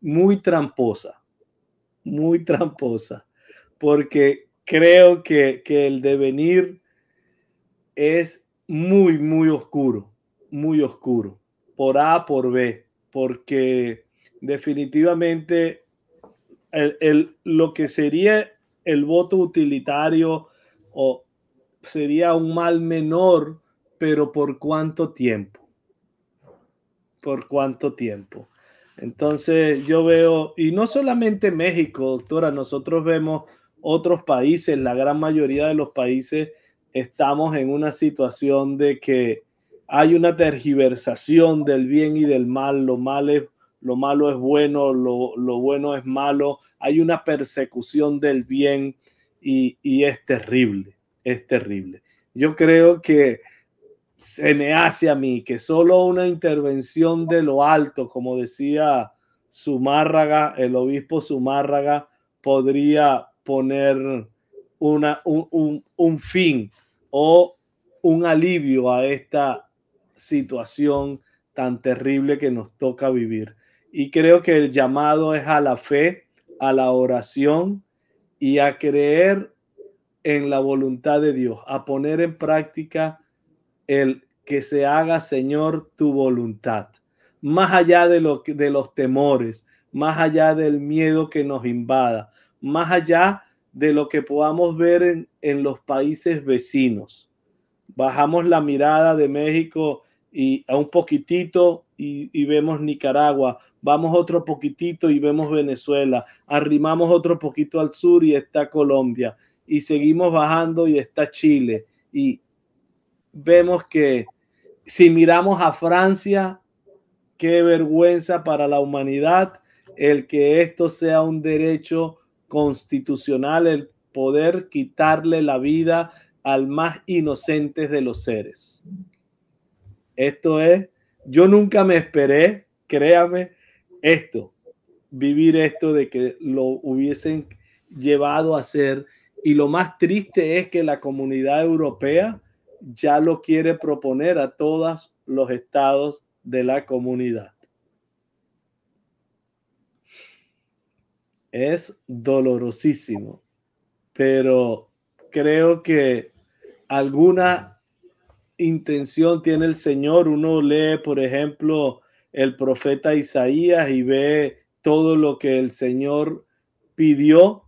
muy tramposa, porque creo que el devenir es muy oscuro, por A, por B, porque definitivamente lo que sería el voto utilitario o sería un mal menor, pero ¿por cuánto tiempo? ¿Por cuánto tiempo? Entonces yo veo, y no solamente México, doctora, nosotros vemos otros países, la gran mayoría de los países estamos en una situación de que hay una tergiversación del bien y del mal, lo malo es bueno, lo bueno es malo, hay una persecución del bien y es terrible, es terrible. Yo creo que se me hace a mí que solo una intervención de lo alto, como decía Zumárraga, el obispo Zumárraga, podría poner un fin o un alivio a esta situación tan terrible que nos toca vivir. Y creo que el llamado es a la fe, a la oración y a creer en la voluntad de Dios, a poner en práctica el que se haga, Señor, tu voluntad, más allá de los temores, más allá del miedo que nos invada, más allá de lo que podamos ver en los países vecinos. Bajamos la mirada de México y a un poquitito y vemos Nicaragua, vamos otro poquitito y vemos Venezuela, arrimamos otro poquito al sur y está Colombia, y seguimos bajando y está Chile, y vemos que si miramos a Francia, qué vergüenza para la humanidad el que esto sea un derecho constitucional, el poder quitarle la vida al más inocente de los seres. Esto es, yo nunca me esperé, créame, vivir esto de que lo hubiesen llevado a hacer, y lo más triste es que la comunidad europea ya lo quiere proponer a todos los estados de la comunidad. Es dolorosísimo, pero creo que alguna intención tiene el Señor. Uno lee, por ejemplo, el profeta Isaías y ve todo lo que el Señor pidió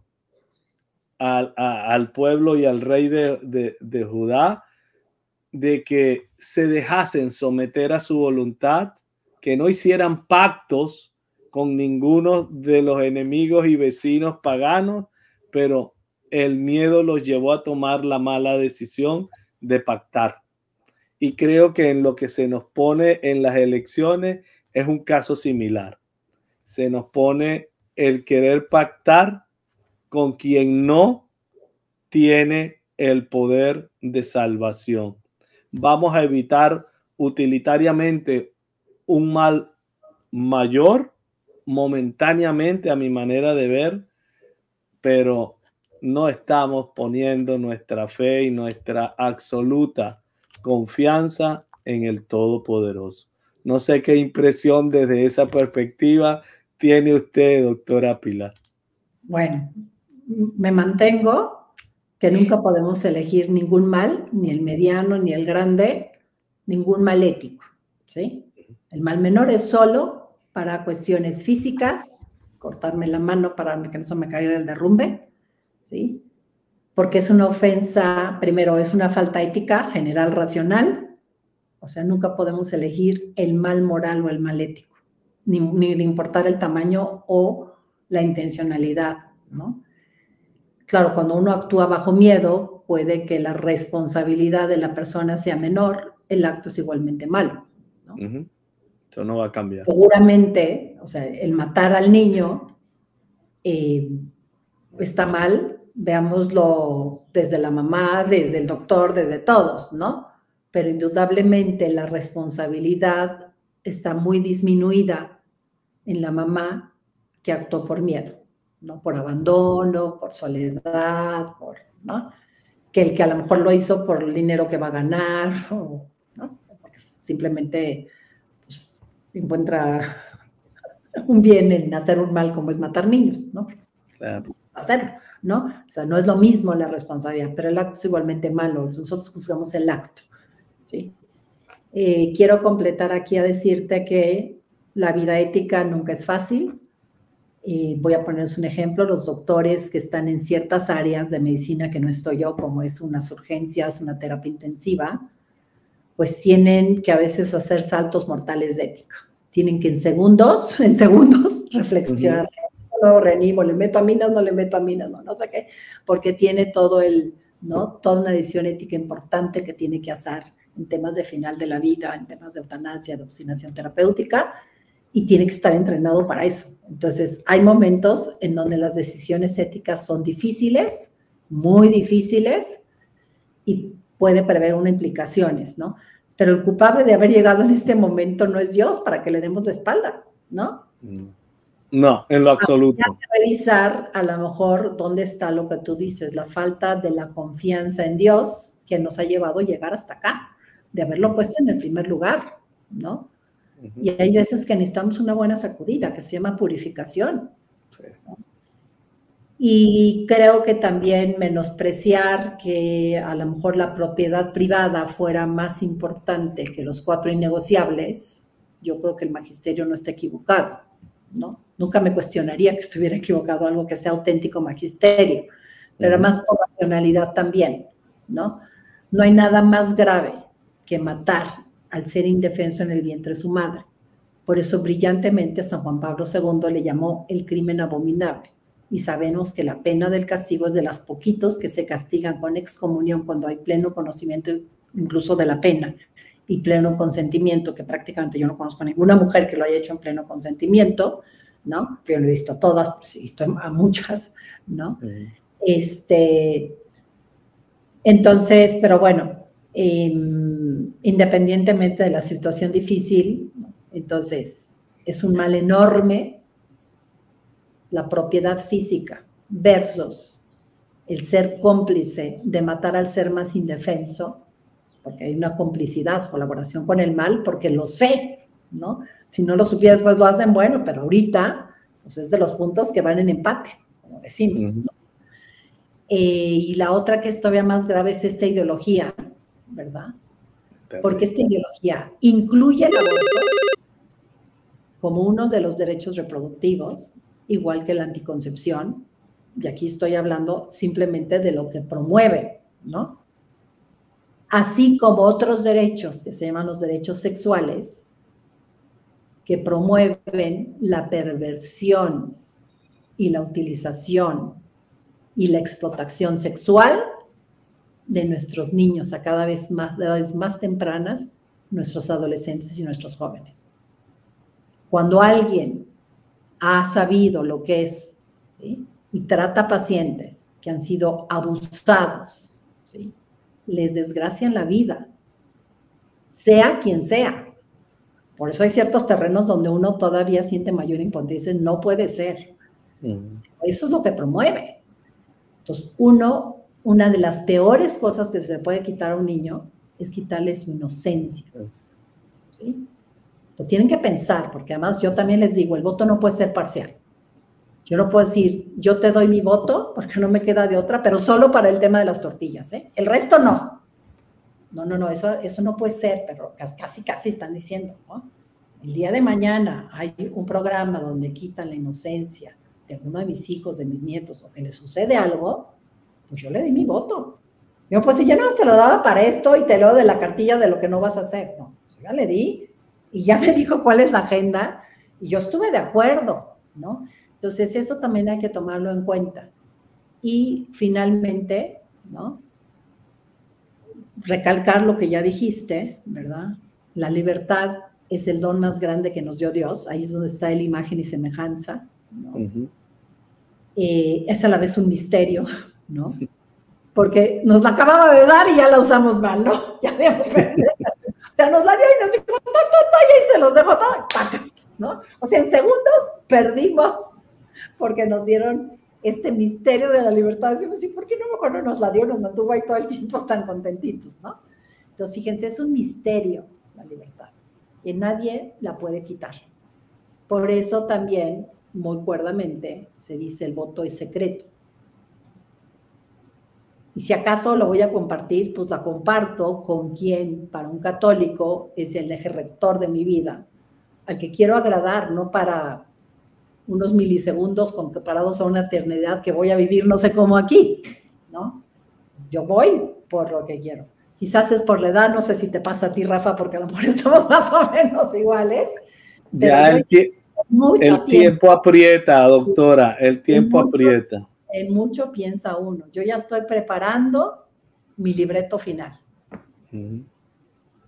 al pueblo y al rey de Judá, de que se dejasen someter a su voluntad, que no hicieran pactos con ninguno de los enemigos y vecinos paganos, pero el miedo los llevó a tomar la mala decisión de pactar. Y creo que en lo que se nos pone en las elecciones es un caso similar. Se nos pone el querer pactar con quien no tiene el poder de salvación. Vamos a evitar utilitariamente un mal mayor momentáneamente, a mi manera de ver, pero no estamos poniendo nuestra fe y nuestra absoluta confianza en el Todopoderoso. No sé qué impresión desde esa perspectiva tiene usted, doctora Pilar.
Bueno, me mantengo que nunca podemos elegir ningún mal, ni el mediano, ni el grande, ningún mal ético, ¿sí? El mal menor es solo para cuestiones físicas, cortarme la mano para que no se me caiga el derrumbe, ¿sí? Porque es una ofensa, primero, es una falta ética general racional, o sea, nunca podemos elegir el mal moral o el mal ético, ni importar el tamaño o la intencionalidad, ¿no? Claro, cuando uno actúa bajo miedo, puede que la responsabilidad de la persona sea menor, el acto es igualmente malo, ¿no?
Eso no va a cambiar.
Seguramente, o sea, el matar al niño está mal, veámoslo desde la mamá, desde el doctor, desde todos, ¿no? Pero indudablemente la responsabilidad está muy disminuida en la mamá que actuó por miedo, ¿no? Por abandono, por soledad, ¿no? Que el que a lo mejor lo hizo por el dinero que va a ganar, ¿no? Porque simplemente pues, encuentra un bien en hacer un mal como es matar niños, ¿no?
Claro.
Hacerlo, ¿no? O sea, no es lo mismo la responsabilidad, pero el acto es igualmente malo. Nosotros juzgamos el acto, ¿sí? Quiero completar aquí a decirte que la vida ética nunca es fácil, Voy a ponerles un ejemplo, los doctores que están en ciertas áreas de medicina que no estoy yo, como es unas urgencias, una terapia intensiva, pues tienen que a veces hacer saltos mortales de ética. Tienen que en segundos reflexionar. No, reanimo, le meto aminas, no le meto aminas, no sé qué, porque tiene todo toda una decisión ética importante que tiene que hacer en temas de final de la vida, en temas de eutanasia, de obstinación terapéutica, y tiene que estar entrenado para eso. Entonces, hay momentos en donde las decisiones éticas son difíciles, muy difíciles, y puede prever unas implicaciones, ¿no? Pero el culpable de haber llegado en este momento no es Dios para que le demos la espalda, ¿no?
No, en lo absoluto.
Hay que revisar a lo mejor dónde está lo que tú dices, la falta de la confianza en Dios que nos ha llevado a llegar hasta acá, de haberlo puesto en el primer lugar, ¿no? Y hay veces que necesitamos una buena sacudida, que se llama purificación. Sí. ¿No? Y creo que también menospreciar que a lo mejor la propiedad privada fuera más importante que los 4 innegociables, yo creo que el magisterio no está equivocado, ¿no? Nunca me cuestionaría que estuviera equivocado algo que sea auténtico magisterio, pero además por racionalidad también, ¿no? No hay nada más grave que matar al ser indefenso en el vientre de su madre. Por eso brillantemente San Juan Pablo II le llamó el crimen abominable. Y sabemos que la pena del castigo es de las poquitos que se castigan con excomunión cuando hay pleno conocimiento incluso de la pena y pleno consentimiento, que prácticamente yo no conozco a ninguna mujer que lo haya hecho en pleno consentimiento, ¿no? Yo lo he visto a todas, pues he visto a muchas, ¿no? Entonces, pero bueno, independientemente de la situación difícil, ¿no? Entonces, es un mal enorme la propiedad física versus el ser cómplice de matar al ser más indefenso, porque hay una complicidad, colaboración con el mal, porque lo sé, ¿no? Si no lo supiera después lo hacen, bueno, pero ahorita pues es de los puntos que van en empate, como decimos, ¿no? Y la otra que es todavía más grave es esta ideología, ¿verdad? Porque esta ideología incluye el aborto como uno de los derechos reproductivos, igual que la anticoncepción, y aquí estoy hablando simplemente de lo que promueve, ¿no? Así como otros derechos que se llaman los derechos sexuales, que promueven la perversión y la utilización y la explotación sexual de nuestros niños a cada vez más, de edades más tempranas, nuestros adolescentes y nuestros jóvenes. Cuando alguien ha sabido lo que es, ¿sí? Y trata pacientes que han sido abusados, ¿sí? Les desgracian la vida, sea quien sea. Por eso hay ciertos terrenos donde uno todavía siente mayor impotencia, no puede ser. Eso es lo que promueve. Entonces, una de las peores cosas que se le puede quitar a un niño es quitarle su inocencia, ¿sí? Lo tienen que pensar, porque además yo también les digo, el voto no puede ser parcial. Yo no puedo decir, yo te doy mi voto, porque no me queda de otra, pero solo para el tema de las tortillas, ¿eh? El resto no. No, eso no puede ser, pero casi están diciendo, ¿no? El día de mañana hay un programa donde quitan la inocencia de alguno de mis hijos, de mis nietos, o que les sucede algo, pues yo le doy mi voto. Yo, pues si ya no te lo daba para esto y te lo de la cartilla de lo que no vas a hacer, no, yo ya le di. Y ya me dijo cuál es la agenda, y yo estuve de acuerdo, ¿no? Entonces, eso también hay que tomarlo en cuenta. Y finalmente, ¿no? Recalcar lo que ya dijiste, ¿verdad? La libertad es el don más grande que nos dio Dios, ahí es donde está la imagen y semejanza, ¿no? Es a la vez un misterio, ¿no? Porque nos la acababa de dar y ya la usamos mal, ¿no? Ya habíamos perdido. O sea, nos la dio y nos dijo, y ahí se los dejó todo, pacas, ¿no? O sea, en segundos perdimos porque nos dieron este misterio de la libertad. Decimos, sí, ¿por qué no mejor no nos la dio? Nos mantuvo ahí todo el tiempo tan contentitos, ¿no? Entonces, fíjense, es un misterio la libertad, que nadie la puede quitar. Por eso también, muy cuerdamente, se dice el voto es secreto. Y si acaso lo voy a compartir, pues la comparto con quien para un católico es el eje rector de mi vida, al que quiero agradar, no para unos milisegundos comparados a una eternidad que voy a vivir no sé cómo aquí, ¿no? Yo voy por lo que quiero. Quizás es por la edad, no sé si te pasa a ti, Rafa, porque a lo mejor estamos más o menos iguales.
Ya el tiempo aprieta, doctora, el tiempo aprieta.
En mucho piensa uno. Yo ya estoy preparando mi libreto final,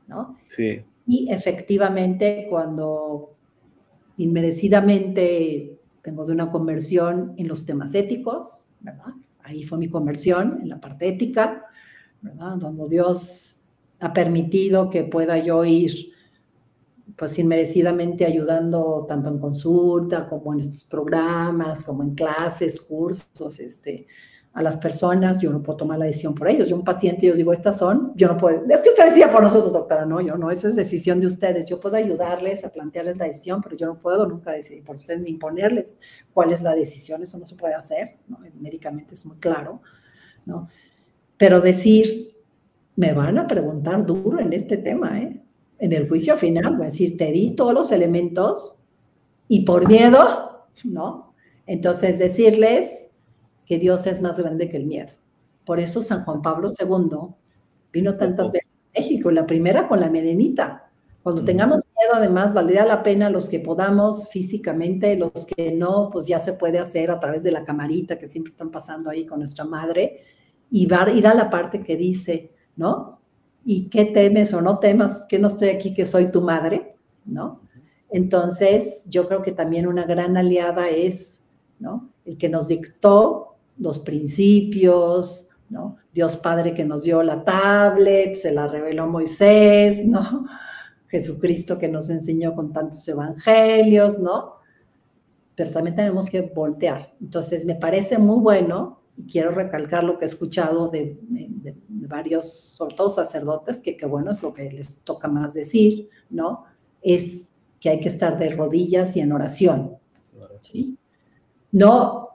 ¿no?
Sí.
Y efectivamente, cuando inmerecidamente vengo de una conversión en los temas éticos, ¿verdad? Ahí fue mi conversión en la parte ética, ¿verdad? Donde Dios ha permitido que pueda yo ir, pues, inmerecidamente ayudando tanto en consulta como en estos programas, como en clases, cursos, a las personas. Yo no puedo tomar la decisión por ellos. Yo un paciente, yo digo, estas son, yo no puedo, es que usted decía por nosotros, doctora, no, yo no, esa es decisión de ustedes. Yo puedo ayudarles a plantearles la decisión, pero yo no puedo nunca decidir por ustedes ni imponerles cuál es la decisión. Eso no se puede hacer, ¿no? Médicamente es muy claro, ¿no? Pero decir, me van a preguntar duro en este tema, ¿eh? En el juicio final, voy a decir, te di todos los elementos y por miedo, ¿no? Entonces decirles que Dios es más grande que el miedo. Por eso San Juan Pablo II vino tantas veces a México, la primera con la melenita. Cuando tengamos miedo, además, valdría la pena los que podamos físicamente, los que no, pues ya se puede hacer a través de la camarita que siempre están pasando ahí con nuestra madre, y ir a la parte que dice, ¿no? ¿Y qué temes o no temas? Que no estoy aquí, que soy tu madre, ¿no? Entonces, yo creo que también una gran aliada es, ¿no? El que nos dictó los principios, ¿no? Dios Padre que nos dio la tablet, se la reveló Moisés, ¿no? Jesucristo que nos enseñó con tantos evangelios, ¿no? Pero también tenemos que voltear. Entonces, me parece muy bueno, y quiero recalcar lo que he escuchado de varios, sobre todo sacerdotes, que bueno, es lo que les toca más decir, ¿no? Es que hay que estar de rodillas y en oración, ¿sí? No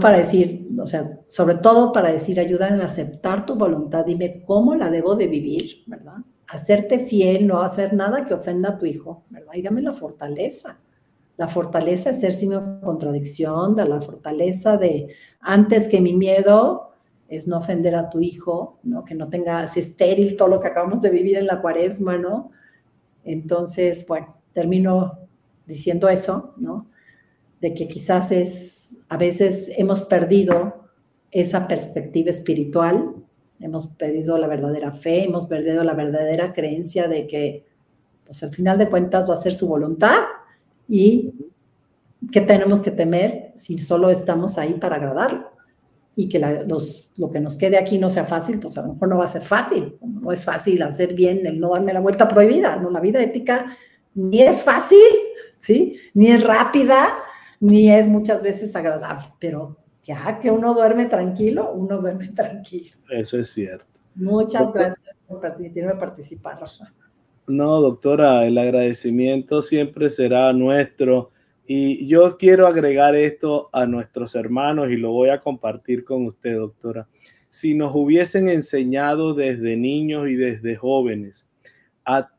para decir, o sea, sobre todo para decir, ayúdame a aceptar tu voluntad, dime cómo la debo de vivir, ¿verdad? Hacerte fiel, no hacer nada que ofenda a tu hijo, ¿verdad? Y dame la fortaleza. La fortaleza es ser sin contradicción, de la fortaleza de, antes que mi miedo, es no ofender a tu hijo, ¿no? Que no tengas estéril todo lo que acabamos de vivir en la cuaresma, ¿no? Entonces, bueno, termino diciendo eso, ¿no? De que quizás a veces hemos perdido esa perspectiva espiritual, hemos perdido la verdadera fe, hemos perdido la verdadera creencia de que, pues al final de cuentas va a ser su voluntad. ¿Y qué tenemos que temer si solo estamos ahí para agradarlo? Y que lo que nos quede aquí no sea fácil, pues a lo mejor no va a ser fácil. Como no es fácil hacer bien el no darme la vuelta prohibida, ¿no? La vida ética ni es fácil, ¿sí? Ni es rápida, ni es muchas veces agradable. Pero ya que uno duerme tranquilo, uno duerme tranquilo.
Eso es cierto.
Muchas gracias por permitirme participar, Rafa.
No, doctora, el agradecimiento siempre será nuestro. Y yo quiero agregar esto a nuestros hermanos y lo voy a compartir con usted, doctora. Si nos hubiesen enseñado desde niños y desde jóvenes a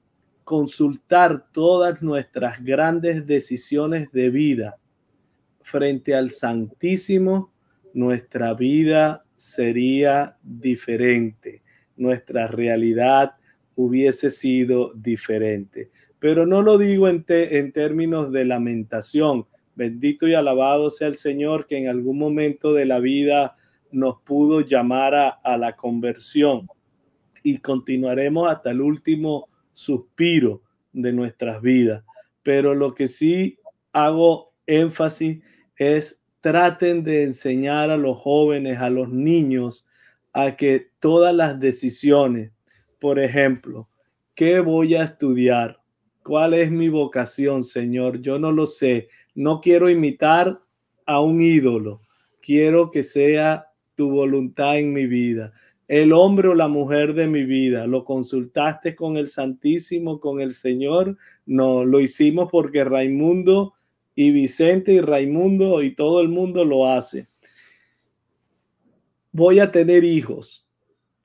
consultar todas nuestras grandes decisiones de vida frente al Santísimo, nuestra vida sería diferente, nuestra realidad hubiese sido diferente. Pero no lo digo en términos de lamentación. Bendito y alabado sea el Señor que en algún momento de la vida nos pudo llamar a la conversión y continuaremos hasta el último suspiro de nuestras vidas. Pero lo que sí hago énfasis es traten de enseñar a los jóvenes, a los niños, a que todas las decisiones, por ejemplo, ¿qué voy a estudiar? ¿Cuál es mi vocación, Señor? Yo no lo sé. No quiero imitar a un ídolo. Quiero que sea tu voluntad en mi vida. El hombre o la mujer de mi vida, ¿lo consultaste con el Santísimo, con el Señor? No, lo hicimos porque Raimundo y Vicente y Raimundo y todo el mundo lo hace. Voy a tener hijos.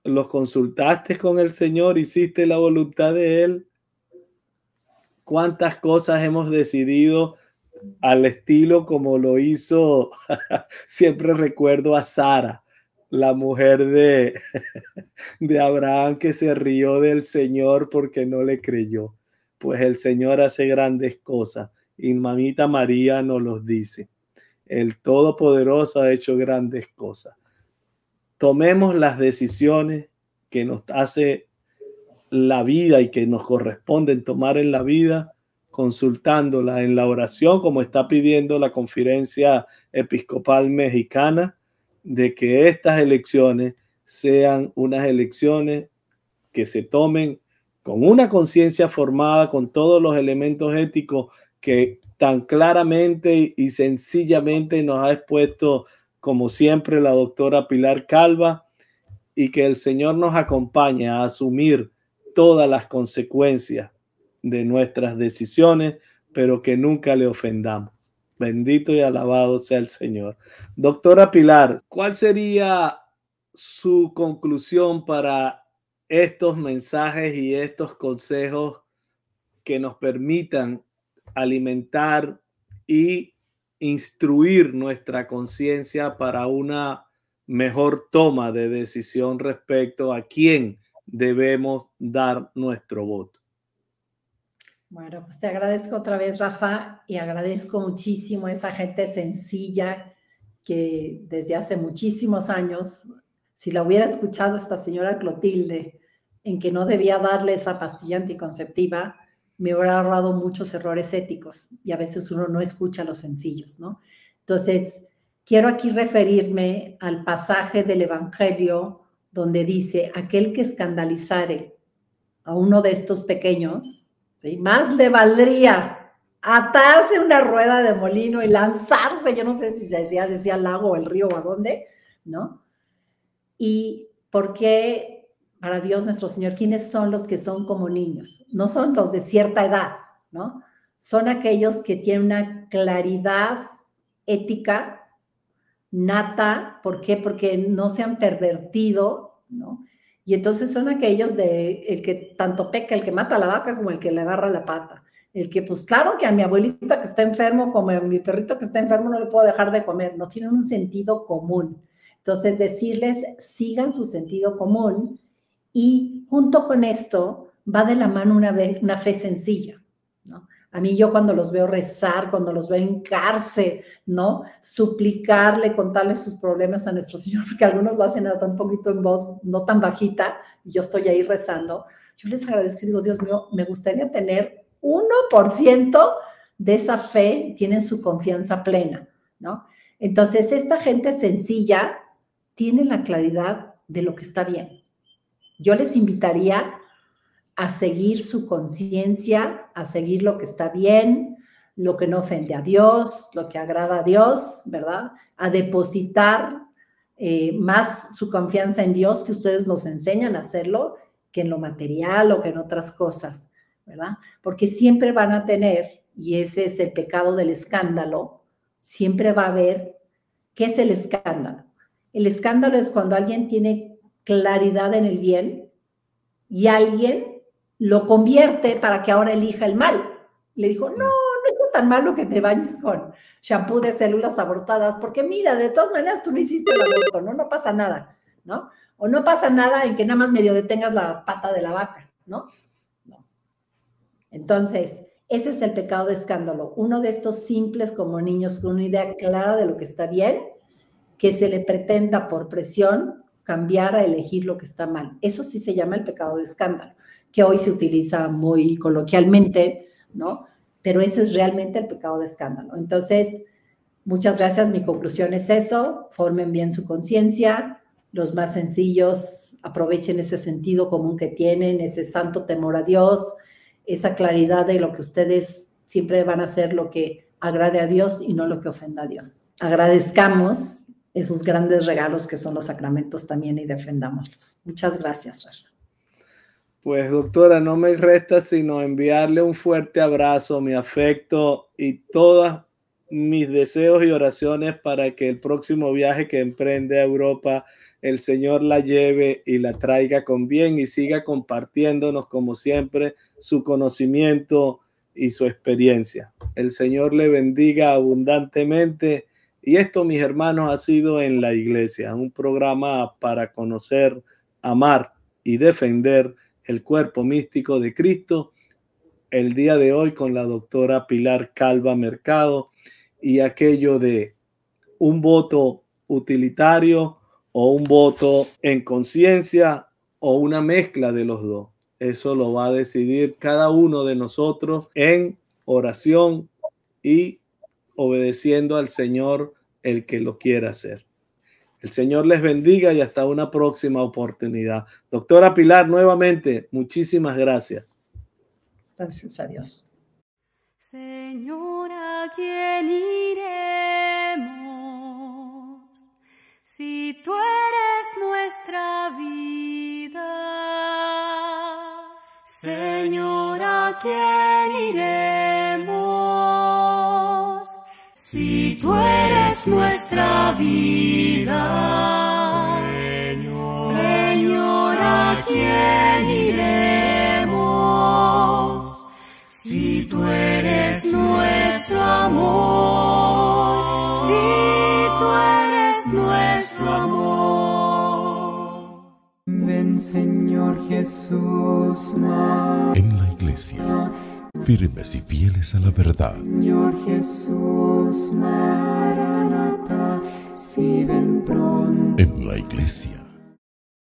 ¿Los consultaste con el Señor? ¿Hiciste la voluntad de Él? ¿Cuántas cosas hemos decidido al estilo como lo hizo, siempre recuerdo a Sara, la mujer de Abraham, que se rió del Señor porque no le creyó. Pues el Señor hace grandes cosas y mamita María nos los dice. El Todopoderoso ha hecho grandes cosas. Tomemos las decisiones que nos hace la vida y que nos corresponden tomar en la vida, consultándola en la oración, como está pidiendo la Conferencia Episcopal Mexicana, de que estas elecciones sean unas elecciones que se tomen con una conciencia formada, con todos los elementos éticos que tan claramente y sencillamente nos ha expuesto, como siempre, la doctora Pilar Calva, y que el Señor nos acompañe a asumir todas las consecuencias de nuestras decisiones, pero que nunca le ofendamos. Bendito y alabado sea el Señor. Doctora Pilar, ¿cuál sería su conclusión para estos mensajes y estos consejos que nos permitan alimentar y instruir nuestra conciencia para una mejor toma de decisión respecto a quién debemos dar nuestro voto?
Bueno, pues te agradezco otra vez, Rafa, y agradezco muchísimo a esa gente sencilla que desde hace muchísimos años, si la hubiera escuchado esta señora Clotilde, en que no debía darle esa pastilla anticonceptiva, me hubiera ahorrado muchos errores éticos, y a veces uno no escucha a los sencillos, ¿no? Entonces, quiero aquí referirme al pasaje del Evangelio donde dice, aquel que escandalizare a uno de estos pequeños, ¿sí?, más le valdría atarse una rueda de molino y lanzarse, yo no sé si se decía al lago o el río o a dónde, ¿no? Y porque para Dios nuestro Señor, ¿quiénes son los que son como niños? No son los de cierta edad, ¿no? Son aquellos que tienen una claridad ética nata. ¿Por qué? Porque no se han pervertido, ¿no? Y entonces son aquellos de el que tanto peca el que mata a la vaca como el que le agarra la pata. El que, pues claro que a mi abuelita que está enfermo, como a mi perrito que está enfermo, no le puedo dejar de comer. No tienen un sentido común. Entonces, decirles, sigan su sentido común, y junto con esto va de la mano una fe sencilla, ¿no? A mí, yo cuando los veo rezar, cuando los veo hincarse, ¿no?, suplicarle, contarle sus problemas a nuestro Señor, porque algunos lo hacen hasta un poquito en voz no tan bajita, y yo estoy ahí rezando, yo les agradezco y digo, Dios mío, me gustaría tener 1% de esa fe, tienen su confianza plena, ¿no? Entonces, esta gente sencilla tiene la claridad de lo que está bien. Yo les invitaría a seguir su conciencia, a seguir lo que está bien, lo que no ofende a Dios, lo que agrada a Dios, ¿verdad? A depositar más su confianza en Dios, que ustedes nos enseñan a hacerlo, que en lo material o que en otras cosas, ¿verdad? Porque siempre van a tener, y ese es el pecado del escándalo, siempre va a haber. ¿Qué es el escándalo? El escándalo es cuando alguien tiene claridad en el bien y alguien lo convierte para que ahora elija el mal. Le dijo, no está tan malo que te bañes con shampoo de células abortadas, porque mira, de todas maneras tú no hiciste el aborto, ¿no? No pasa nada, ¿no? O no pasa nada en que nada más medio detengas la pata de la vaca, ¿no? No. Entonces, ese es el pecado de escándalo. Uno de estos simples como niños con una idea clara de lo que está bien, que se le pretenda por presión cambiar a elegir lo que está mal. Eso sí se llama el pecado de escándalo, que hoy se utiliza muy coloquialmente, ¿no? Pero ese es realmente el pecado de escándalo. Entonces, muchas gracias. Mi conclusión es eso. Formen bien su conciencia. Los más sencillos aprovechen ese sentido común que tienen, ese santo temor a Dios, esa claridad de lo que ustedes siempre van a hacer, lo que agrade a Dios y no lo que ofenda a Dios. Agradezcamos esos grandes regalos que son los sacramentos también y defendámoslos. Muchas gracias, Rafa.
Pues, doctora, no me resta sino enviarle un fuerte abrazo, mi afecto y todos mis deseos y oraciones para que el próximo viaje que emprende a Europa, el Señor la lleve y la traiga con bien y siga compartiéndonos, como siempre, su conocimiento y su experiencia. El Señor le bendiga abundantemente. Y esto, mis hermanos, ha sido En la Iglesia, un programa para conocer, amar y defender el cuerpo místico de Cristo. El día de hoy con la doctora Pilar Calva Mercado, y aquello de un voto utilitario o un voto en conciencia o una mezcla de los dos. Eso lo va a decidir cada uno de nosotros en oración y obedeciendo al Señor el que lo quiera hacer. El Señor les bendiga y hasta una próxima oportunidad. Doctora Pilar, nuevamente, muchísimas gracias.
Gracias a Dios.
Señor, ¿a quién iremos? Si tú eres nuestra vida. Señor, ¿a quién iremos? Si tú eres nuestra vida. Señor, ¿a quién iremos? Si tú eres nuestro amor, si tú eres nuestro amor.
Ven, Señor Jesús,
En la Iglesia, firmes y fieles a la verdad.
Señor Jesús, Maranatha, si ven pronto.
En la Iglesia,